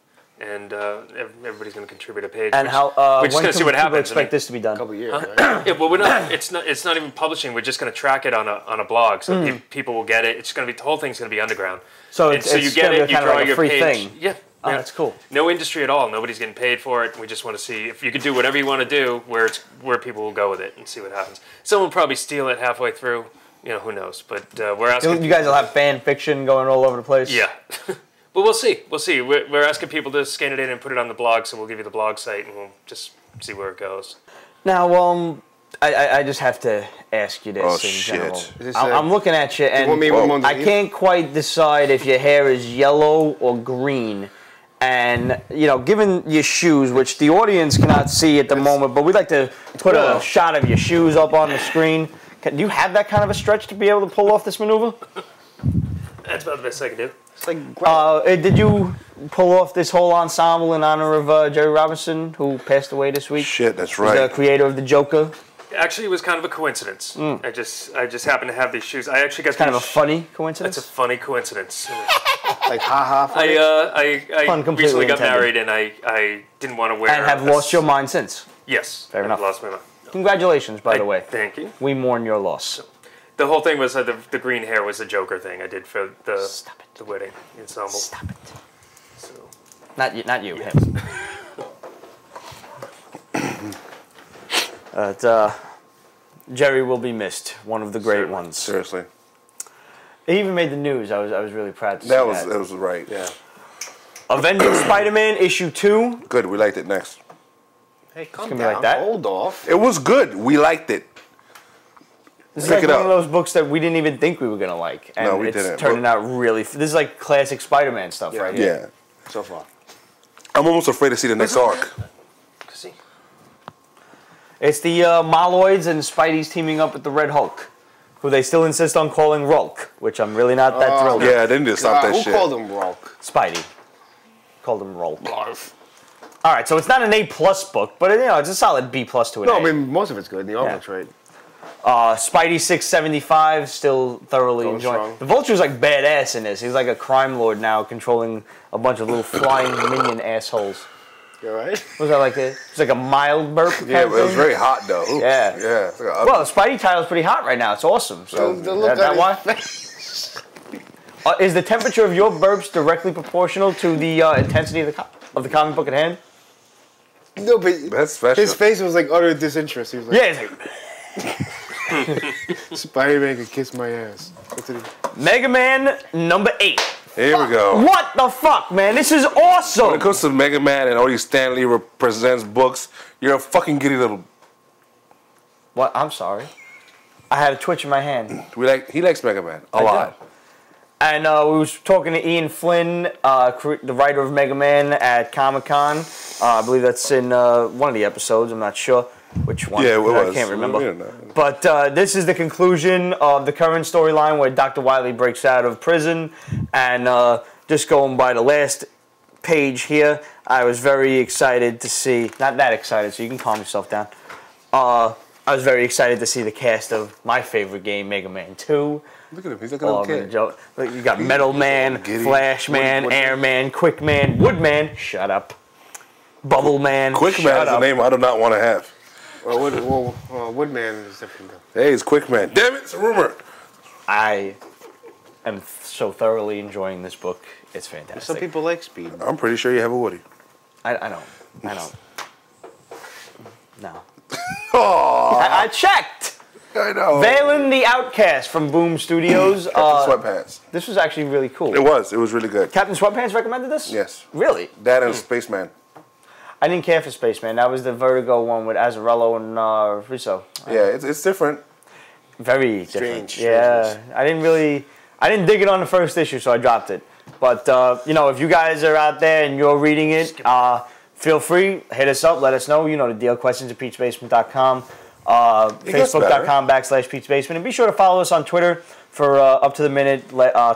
[SPEAKER 3] And everybody's going to contribute a page.
[SPEAKER 1] And how?
[SPEAKER 3] we're just
[SPEAKER 1] when
[SPEAKER 3] going to see
[SPEAKER 1] can
[SPEAKER 3] what
[SPEAKER 1] people
[SPEAKER 3] happens.
[SPEAKER 1] expect this to be done?
[SPEAKER 5] A couple years, right?
[SPEAKER 3] Yeah, well, we're not. It's not even publishing. We're just going to track it on a blog, so people will get it. It's going to be the whole thing's going to be underground.
[SPEAKER 1] So
[SPEAKER 3] And
[SPEAKER 1] it's,
[SPEAKER 3] so
[SPEAKER 1] it's
[SPEAKER 3] you get
[SPEAKER 1] gonna
[SPEAKER 3] it.
[SPEAKER 1] be
[SPEAKER 3] You
[SPEAKER 1] kind of
[SPEAKER 3] draw
[SPEAKER 1] like a
[SPEAKER 3] your
[SPEAKER 1] free
[SPEAKER 3] page.
[SPEAKER 1] thing.
[SPEAKER 3] Yeah.
[SPEAKER 1] Oh,
[SPEAKER 3] yeah.
[SPEAKER 1] that's cool.
[SPEAKER 3] No industry at all. Nobody's getting paid for it. We just want to see if you could do whatever you want to do, where people will go with it and see what happens. Someone will probably steal it halfway through, who knows? But we're asking.
[SPEAKER 1] You guys will have fan fiction going all over the place.
[SPEAKER 3] Yeah. But we'll see. We'll see. We're asking people to scan it in and put it on the blog, so we'll give you the blog site, and we'll just see where it goes.
[SPEAKER 1] Now, I just have to ask you this in general. I'm looking at you, and I can't quite decide if your hair is yellow or green. And, given your shoes, which the audience cannot see at the moment, but we'd like to put a shot of your shoes up on the screen. Do you have that kind of a stretch to be able to pull off this maneuver?
[SPEAKER 3] That's about the best I can do.
[SPEAKER 1] Did you pull off this whole ensemble in honor of Jerry Roberson, who passed away this week?
[SPEAKER 4] Shit, that's right.
[SPEAKER 1] The creator of the Joker.
[SPEAKER 3] Actually, it was kind of a coincidence. I just happened to have these shoes. I actually got
[SPEAKER 1] it's kind of a funny coincidence.
[SPEAKER 3] It's a funny coincidence.
[SPEAKER 5] Like haha.
[SPEAKER 3] I recently got married, and I didn't want to wear.
[SPEAKER 1] And have lost your mind since.
[SPEAKER 3] Yes,
[SPEAKER 1] fair enough.
[SPEAKER 3] Lost my mind.
[SPEAKER 1] Congratulations, by the way.
[SPEAKER 3] Thank you.
[SPEAKER 1] We mourn your loss.
[SPEAKER 3] The whole thing was the green hair was a Joker thing I did for the wedding ensemble.
[SPEAKER 1] Stop it.
[SPEAKER 3] So.
[SPEAKER 1] Not you, him. Jerry will be missed. One of the great ones.
[SPEAKER 4] Seriously.
[SPEAKER 1] He even made the news. I was really proud to see that.
[SPEAKER 4] That was right. Yeah.
[SPEAKER 1] Avenging Spider-Man issue 2.
[SPEAKER 4] Good. We liked it. Next.
[SPEAKER 5] Hey, come
[SPEAKER 1] down.
[SPEAKER 5] like that.
[SPEAKER 1] Hold off.
[SPEAKER 4] It was good. We liked it.
[SPEAKER 1] This is like one of those books that we didn't even think we were going to like. And
[SPEAKER 4] no, we
[SPEAKER 1] it's
[SPEAKER 4] didn't.
[SPEAKER 1] turning out really... This is like classic Spider-Man stuff right here.
[SPEAKER 4] Yeah.
[SPEAKER 5] So far.
[SPEAKER 4] I'm almost afraid to see the next arc.
[SPEAKER 1] It's the Moloids and Spidey's teaming up with the Red Hulk, who they still insist on calling Rulk, which I'm really not that thrilled with.
[SPEAKER 4] Yeah, they need to stop that shit.
[SPEAKER 5] Who called him Rulk?
[SPEAKER 1] Spidey. Called him Rulk. All right, so it's not an A+ book, but it's a solid B+ to an A.
[SPEAKER 5] No, I mean, most of it's good. The artwork's right.
[SPEAKER 1] Spidey 675, still thoroughly enjoying. The Vulture's like badass in this. He's like a crime lord now, controlling a bunch of little flying minion assholes.
[SPEAKER 5] You all right?
[SPEAKER 1] Was that like it's like a mild burp?
[SPEAKER 4] Yeah, but it was very hot though. Oops.
[SPEAKER 1] Yeah.
[SPEAKER 4] Yeah.
[SPEAKER 1] Well, the Spidey title's pretty hot right now. It's awesome. So that why? Is the temperature of your burps directly proportional to the intensity of the comic book at hand?
[SPEAKER 5] No, but
[SPEAKER 4] that's special.
[SPEAKER 5] His face was like utter disinterest. He was like,
[SPEAKER 1] yeah, he's like
[SPEAKER 5] Spider-Man can kiss my ass.
[SPEAKER 1] Mega Man number 8.
[SPEAKER 4] Here we go.
[SPEAKER 1] What the fuck, man? This is awesome.
[SPEAKER 4] When it comes to Mega Man and all these Stan Lee presents books, you're a fucking giddy little.
[SPEAKER 1] What? I'm sorry. I had a twitch in my hand.
[SPEAKER 4] He likes Mega Man a lot.
[SPEAKER 1] Do. And we was talking to Ian Flynn, the writer of Mega Man, at Comic-Con. I believe that's in one of the episodes. I'm not sure which one.
[SPEAKER 4] Yeah, it was.
[SPEAKER 1] I can't remember. But this is the conclusion of the current storyline where Dr. Wily breaks out of prison. And just going by the last page here, I was very excited to see, not that excited, so you can calm yourself down. I was very excited to see the cast of my favorite game, Mega Man 2.
[SPEAKER 4] Look at him. He's like a little kid.
[SPEAKER 1] You got Metal Man, Flash Man, Air Man, Quick Man, Woodman. Shut up. Bubble Man.
[SPEAKER 4] Quick Man is a name I do not want to have.
[SPEAKER 5] Woodman is different though.
[SPEAKER 4] Hey, it's Quick Man. Damn it, it's a rumor.
[SPEAKER 1] I am so thoroughly enjoying this book. It's fantastic.
[SPEAKER 5] Some people like speed.
[SPEAKER 4] I'm pretty sure you have a Woody.
[SPEAKER 1] I don't. No. I checked.
[SPEAKER 4] I know.
[SPEAKER 1] Valen the Outcast from Boom Studios.
[SPEAKER 4] Captain Sweatpants.
[SPEAKER 1] This was actually really cool.
[SPEAKER 4] It was. It was really good.
[SPEAKER 1] Captain Sweatpants recommended this?
[SPEAKER 4] Yes.
[SPEAKER 1] Really?
[SPEAKER 4] That and Spaceman.
[SPEAKER 1] I didn't care for Spaceman. That was the Vertigo one with Azzarello and Rizzo.
[SPEAKER 4] Yeah, it's different.
[SPEAKER 1] Very different. Yeah. I didn't dig it on the first issue, so I dropped it. But, if you guys are out there and you're reading it, feel free, hit us up, let us know. You know the deal, questions@peachbasement.com, facebook.com/peachbasement. And be sure to follow us on Twitter for up-to-the-minute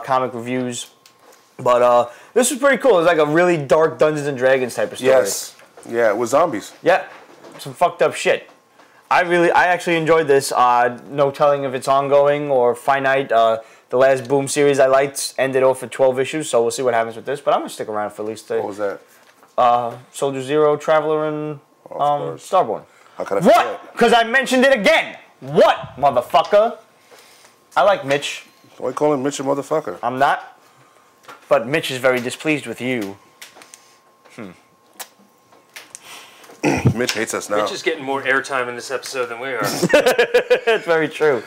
[SPEAKER 1] comic reviews. But this was pretty cool. It was like a really dark Dungeons & Dragons type of story.
[SPEAKER 4] Yes. Yeah, with zombies.
[SPEAKER 1] Yeah, some fucked up shit. I actually enjoyed this. No telling if it's ongoing or finite. The last Boom series I liked ended off at 12 issues, so we'll see what happens with this. But I'm going to stick around for at least...
[SPEAKER 4] What was that?
[SPEAKER 1] Soldier Zero, Traveler, and Starborn.
[SPEAKER 4] How could I
[SPEAKER 1] what? Because I mentioned it again. What, motherfucker? I like Mitch.
[SPEAKER 4] Why call him Mitch a motherfucker?
[SPEAKER 1] I'm not. But Mitch is very displeased with you.
[SPEAKER 4] Mitch hates us now.
[SPEAKER 3] Mitch is getting more airtime in this episode than we are.
[SPEAKER 1] It's very true.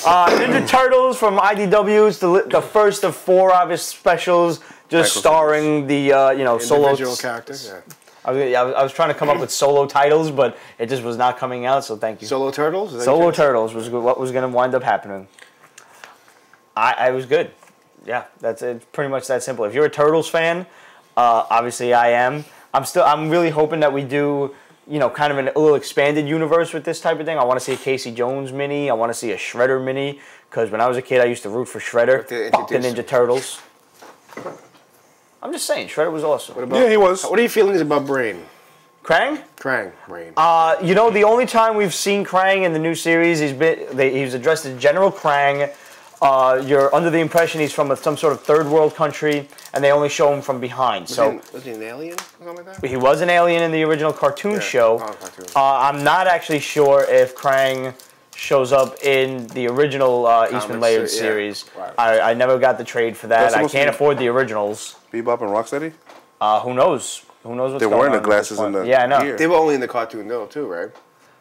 [SPEAKER 1] Ninja Turtles from IDW's the first of 4 obvious specials, just starring the solo
[SPEAKER 5] individual characters. Yeah.
[SPEAKER 1] I was trying to come up with solo titles, but it just was not coming out. So thank you.
[SPEAKER 5] Solo Turtles.
[SPEAKER 1] Solo Turtles was what was going to wind up happening. I was good. Yeah, it's pretty much that simple. If you're a Turtles fan, obviously I am. I'm really hoping that we do, kind of a little expanded universe with this type of thing. I want to see a Casey Jones mini. I want to see a Shredder mini, because when I was a kid, I used to root for Shredder. Fuck the Ninja Turtles. I'm just saying, Shredder was awesome.
[SPEAKER 4] Yeah, he was.
[SPEAKER 5] What are your feelings about Brain?
[SPEAKER 1] Krang?
[SPEAKER 5] Brain.
[SPEAKER 1] The only time we've seen Krang in the new series, he's addressed as General Krang. You're under the impression he's from some sort of third world country, and they only show him from behind.
[SPEAKER 5] Was he an alien or something like that?
[SPEAKER 1] He was an alien in the original cartoon show.
[SPEAKER 5] Cartoon.
[SPEAKER 1] I'm not actually sure if Krang shows up in the original Eastman Laird series. Right. I never got the trade for that. I can't afford the originals.
[SPEAKER 4] Bebop and Rocksteady?
[SPEAKER 1] Who knows? Who knows what's
[SPEAKER 4] They're
[SPEAKER 1] going on?
[SPEAKER 4] wearing the glasses in the
[SPEAKER 1] I know.
[SPEAKER 4] gear.
[SPEAKER 5] They were only in the cartoon though, too, right?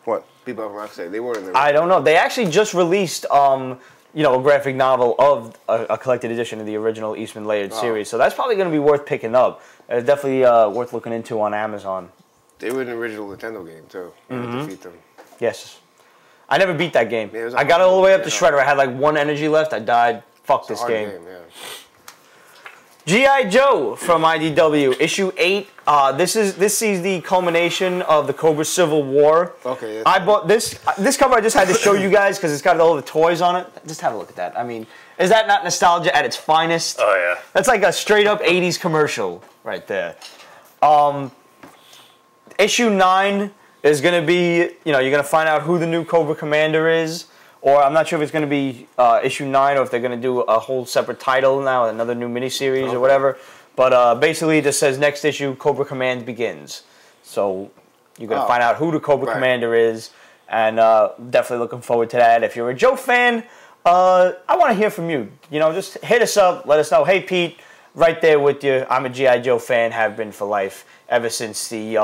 [SPEAKER 4] What?
[SPEAKER 5] Bebop and Rocksteady. They weren't in the.
[SPEAKER 1] I don't know. They actually just released a graphic novel of a collected edition of the original Eastman Laird series. So that's probably going to be worth picking up. It's definitely worth looking into on Amazon.
[SPEAKER 5] They were in the original Nintendo game, too. You had to defeat them.
[SPEAKER 1] Yes. I never beat that game.
[SPEAKER 5] Yeah,
[SPEAKER 1] I got all the way up to Shredder. I had like 1 energy left. I died. Fuck this game.
[SPEAKER 5] Yeah.
[SPEAKER 1] G.I. Joe from IDW, issue 8. This sees the culmination of the Cobra Civil War.
[SPEAKER 5] Okay.
[SPEAKER 1] I bought this cover. I just had to show you guys because it's got all the toys on it. Just have a look at that. I mean, is that not nostalgia at its finest?
[SPEAKER 3] Oh yeah.
[SPEAKER 1] That's like a straight up 80s commercial right there. Issue 9 is going to be, you're going to find out who the new Cobra Commander is. Or I'm not sure if it's going to be issue 9 or if they're going to do a whole separate title now, another new miniseries or whatever. But basically it just says next issue, Cobra Command begins. So you're going to find out who the Cobra Commander is. And definitely looking forward to that. If you're a Joe fan, I want to hear from you. Just hit us up. Let us know. Hey, Pete, right there with you. I'm a G.I. Joe fan, have been for life ever since the,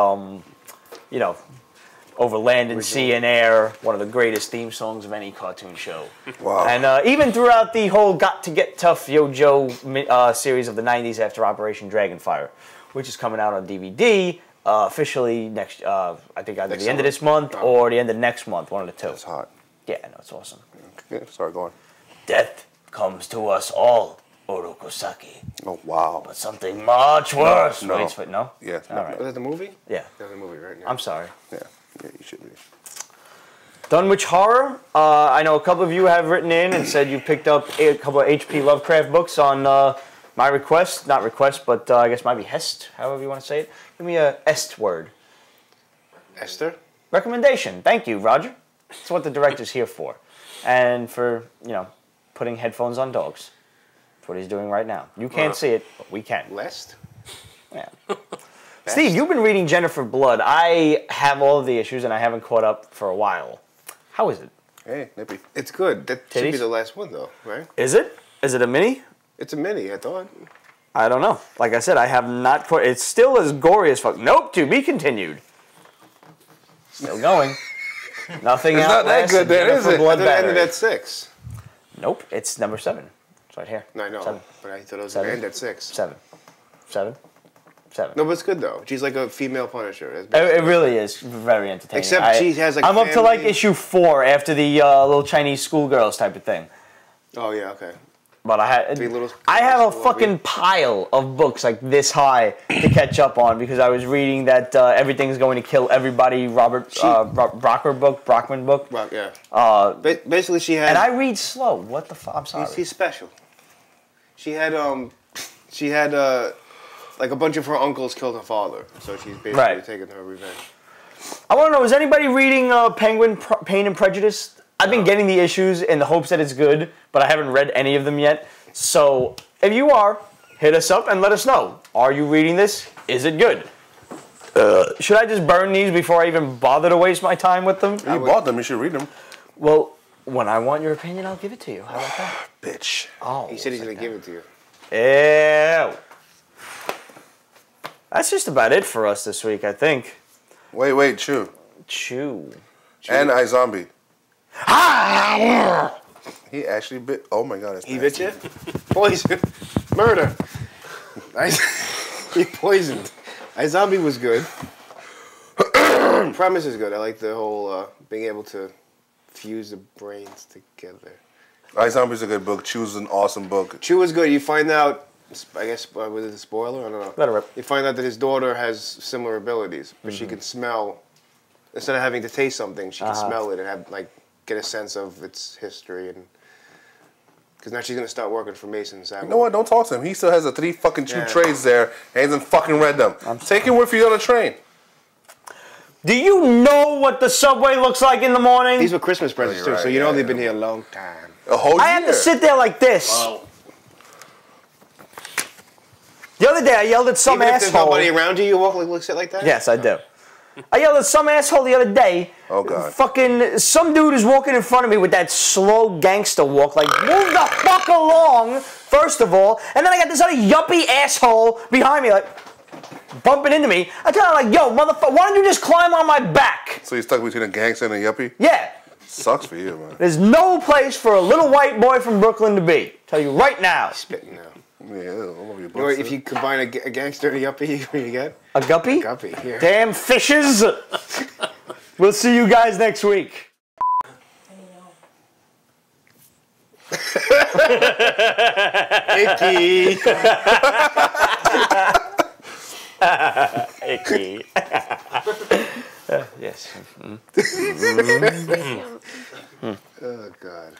[SPEAKER 1] Over Land and Sea and Air, one of the greatest theme songs of any cartoon show.
[SPEAKER 4] Wow.
[SPEAKER 1] And even throughout the whole Got to Get Tough Yo Joe series of the 90s after Operation Dragonfire, which is coming out on DVD officially next, I think either the end of this month or the end of next month, one of the two.
[SPEAKER 4] That's hot.
[SPEAKER 1] Yeah, I know, it's awesome.
[SPEAKER 4] Yeah, start going.
[SPEAKER 1] Death comes to us all, Orokosaki.
[SPEAKER 4] Oh, wow.
[SPEAKER 1] But something much worse.
[SPEAKER 4] No.
[SPEAKER 1] Waits for, no?
[SPEAKER 4] Yeah.
[SPEAKER 1] All right.
[SPEAKER 5] Was that the movie?
[SPEAKER 1] Yeah.
[SPEAKER 5] That's the movie, right? Yeah.
[SPEAKER 1] I'm sorry.
[SPEAKER 4] Yeah. Yeah, you should be.
[SPEAKER 1] Dunwich Horror. I know a couple of you have written in and said you picked up a couple of H.P. Lovecraft books on my request. Not request, but I guess might be hest, however you want to say it. Give me a est word.
[SPEAKER 5] Esther?
[SPEAKER 1] Recommendation. Thank you, Roger. That's what the director's here for. And for, putting headphones on dogs. That's what he's doing right now. You can't see it, but we can.
[SPEAKER 5] Lest?
[SPEAKER 1] Yeah. Steve, you've been reading Jennifer Blood. I have all of the issues, and I haven't caught up for a while. How is it?
[SPEAKER 4] Hey, nippy.
[SPEAKER 5] It's good. That should be
[SPEAKER 1] Titties?
[SPEAKER 5] the last one, though, right?
[SPEAKER 1] Is it? Is it a mini?
[SPEAKER 5] It's a mini, I thought.
[SPEAKER 1] I don't know. Like I said, I have not caught. It's still as gory as fuck. Nope, to be continued. Still going. Nothing
[SPEAKER 4] It's not that good then, is it?
[SPEAKER 1] Blood
[SPEAKER 5] I thought it ended
[SPEAKER 1] Battery.
[SPEAKER 5] at 6.
[SPEAKER 1] Nope, it's number 7. It's right here.
[SPEAKER 5] No, I know.
[SPEAKER 1] 7.
[SPEAKER 5] But I thought it was
[SPEAKER 1] Seven.
[SPEAKER 5] going to end at 6.
[SPEAKER 1] 7. 7. 7.
[SPEAKER 5] No, but it's good, though. She's like a female Punisher.
[SPEAKER 1] It really is very entertaining.
[SPEAKER 5] Except she has, like,
[SPEAKER 1] I'm up to like
[SPEAKER 5] family.
[SPEAKER 1] issue 4 after the little Chinese schoolgirls type of thing.
[SPEAKER 5] Oh, yeah, okay.
[SPEAKER 1] But I have a
[SPEAKER 5] Little-
[SPEAKER 1] fucking pile of books like this high to catch up on because I was reading that Everything's Going to Kill Everybody Brockman book.
[SPEAKER 5] Right, yeah. Basically, she had...
[SPEAKER 1] And I read slow. What the fuck? I'm sorry.
[SPEAKER 5] He's special. She had like a bunch of her uncles killed her father, so she's basically taking her revenge.
[SPEAKER 1] I want to know, is anybody reading Penguin Pain and Prejudice? I've been getting the issues in the hopes that it's good, but I haven't read any of them yet. So if you are, hit us up and let us know. Are you reading this? Is it good? Should I just burn these before I even bother to waste my time with them?
[SPEAKER 4] You bought them. You should read them.
[SPEAKER 1] Well, when I want your opinion, I'll give it to you. How about that?
[SPEAKER 4] Bitch.
[SPEAKER 1] Oh,
[SPEAKER 5] He said he's going to give it to you.
[SPEAKER 1] Ew. That's just about it for us this week, I think.
[SPEAKER 4] Wait, Chew.
[SPEAKER 1] Chew.
[SPEAKER 4] And iZombie. He actually bit. Oh my god, it's
[SPEAKER 5] He bit you? Poison. Murder. He poisoned. iZombie was good. Premise is good. I like the whole being able to fuse the brains together.
[SPEAKER 4] iZombie's a good book. Chew's an awesome book.
[SPEAKER 5] Chew was good. You find out, I guess, was it a spoiler? I don't know.
[SPEAKER 1] Let it rip.
[SPEAKER 5] You find out that his daughter has similar abilities, but she can smell. Instead of having to taste something, she can smell it and have get a sense of its history, and because now she's gonna start working for Mason Samuel.
[SPEAKER 4] You know what? Don't talk to him. He still has the 3 fucking Chew trades there, and he hasn't fucking read them. Take him with you on a train.
[SPEAKER 1] Do you know what the subway looks like in the morning?
[SPEAKER 5] These were Christmas presents too,
[SPEAKER 4] right,
[SPEAKER 5] so you know they've been here a long time.
[SPEAKER 4] A whole year.
[SPEAKER 1] I had to sit there like this.
[SPEAKER 3] Wow.
[SPEAKER 1] The other day, I yelled at some
[SPEAKER 5] Even if there's
[SPEAKER 1] asshole.
[SPEAKER 5] nobody around you, you walk like sit like that.
[SPEAKER 1] Yes, I do. I yelled at some asshole the other day.
[SPEAKER 4] Oh, God.
[SPEAKER 1] Fucking some dude is walking in front of me with that slow gangster walk. Like, move the fuck along, first of all. And then I got this other yuppie asshole behind me, like, bumping into me. I tell him, like, yo, motherfucker, why don't you just climb on my back?
[SPEAKER 4] So you're stuck between a gangster and a yuppie?
[SPEAKER 1] Yeah.
[SPEAKER 4] Sucks for you, man.
[SPEAKER 1] There's no place for a little white boy from Brooklyn to be. Tell you right now.
[SPEAKER 5] Spitting now.
[SPEAKER 4] Yeah, all over your
[SPEAKER 5] You know, if you combine a gangster and a yuppie, what do you get?
[SPEAKER 1] A guppy?
[SPEAKER 5] A guppy, yeah.
[SPEAKER 1] Damn fishes. We'll see you guys next week.
[SPEAKER 5] Icky.
[SPEAKER 1] Icky. Yes.
[SPEAKER 5] Oh, God.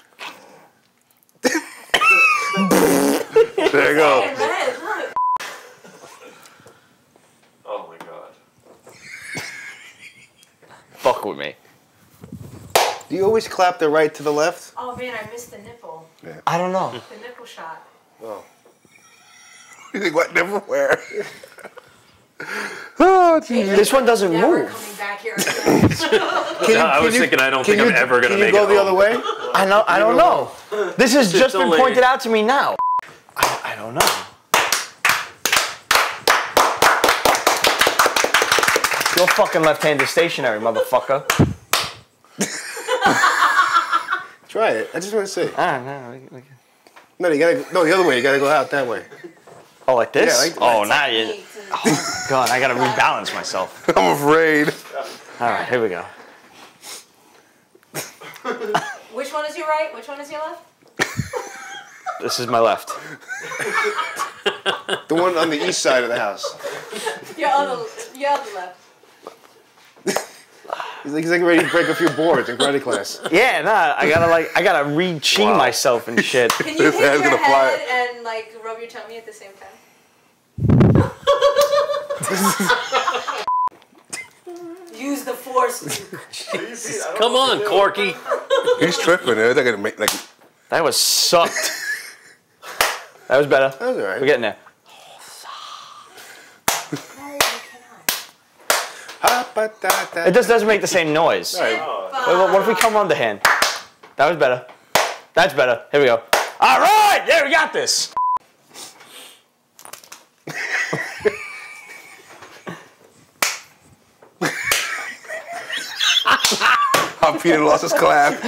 [SPEAKER 4] There you go.
[SPEAKER 3] Oh my god.
[SPEAKER 1] Fuck with me.
[SPEAKER 5] Do you always clap the right to the left?
[SPEAKER 6] Oh man, I missed the nipple.
[SPEAKER 1] I don't know.
[SPEAKER 6] The nipple shot.
[SPEAKER 5] Oh.
[SPEAKER 4] You think what? Never where? Oh, geez.
[SPEAKER 1] This one doesn't
[SPEAKER 6] Never
[SPEAKER 1] move.
[SPEAKER 6] coming back here again.
[SPEAKER 3] I was thinking I don't think I'm ever going to make it
[SPEAKER 5] Can you go the
[SPEAKER 3] home.
[SPEAKER 5] other way?
[SPEAKER 1] I don't know. This has just been
[SPEAKER 3] only-
[SPEAKER 1] pointed out to me now. I don't know. Your fucking left hand is stationary, motherfucker.
[SPEAKER 5] Try it. I just want to see.
[SPEAKER 1] I don't know.
[SPEAKER 5] No, you gotta no the other way. You gotta go out that way.
[SPEAKER 1] Oh, like this?
[SPEAKER 5] Yeah, like-
[SPEAKER 1] oh, now you. Oh my god, I gotta rebalance myself.
[SPEAKER 4] I'm afraid.
[SPEAKER 1] All right, here we go.
[SPEAKER 6] Which one is your right? Which one is your left?
[SPEAKER 1] This is my left.
[SPEAKER 5] The one on the east side of the house.
[SPEAKER 6] Your other left.
[SPEAKER 5] He's like ready to break a few boards in karate class.
[SPEAKER 1] Yeah, nah, I gotta re-chi myself and shit.
[SPEAKER 6] Can you
[SPEAKER 4] This
[SPEAKER 6] hit
[SPEAKER 4] hand's
[SPEAKER 6] your
[SPEAKER 4] gonna fly.
[SPEAKER 6] head and like rub your tummy at the same time? Use the force, Luke.
[SPEAKER 3] Come on, Corky.
[SPEAKER 4] He's tripping. They're gonna make like.
[SPEAKER 1] That was sucked. That was better.
[SPEAKER 5] That was alright.
[SPEAKER 1] We're getting there. It just doesn't make the same noise. Wait, what if we come underhand? That was better. That's better. Here we go. All right, yeah, we got this.
[SPEAKER 4] Peter lost his clap.
[SPEAKER 1] Is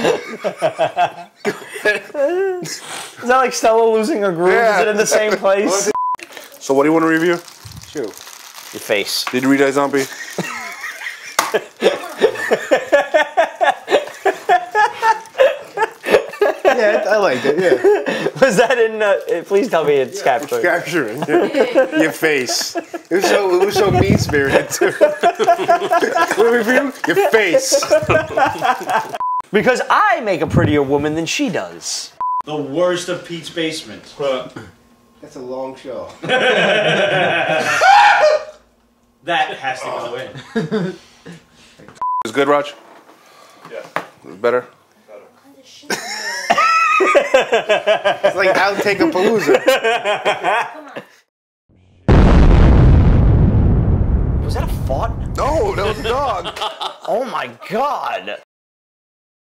[SPEAKER 1] that like Stella losing her groove?
[SPEAKER 4] Yeah.
[SPEAKER 1] Is it in the same place?
[SPEAKER 4] So what do you want to review?
[SPEAKER 5] Shoot.
[SPEAKER 1] Your face.
[SPEAKER 4] Did you read iZombie?
[SPEAKER 5] Yeah, I liked it. Yeah.
[SPEAKER 1] Was that in? Please tell me it's captured.
[SPEAKER 5] Capturing your face. It was so mean spirited too. What review? Your face.
[SPEAKER 1] Because I make a prettier woman than she does.
[SPEAKER 7] The worst of Pete's Basement.
[SPEAKER 5] That's a long show.
[SPEAKER 7] That has to go in.
[SPEAKER 4] Is good, Raj? Yeah. Better?
[SPEAKER 5] It's like outtake a palooza.
[SPEAKER 1] Was that a fart?
[SPEAKER 4] No, that was a dog.
[SPEAKER 1] Oh my god.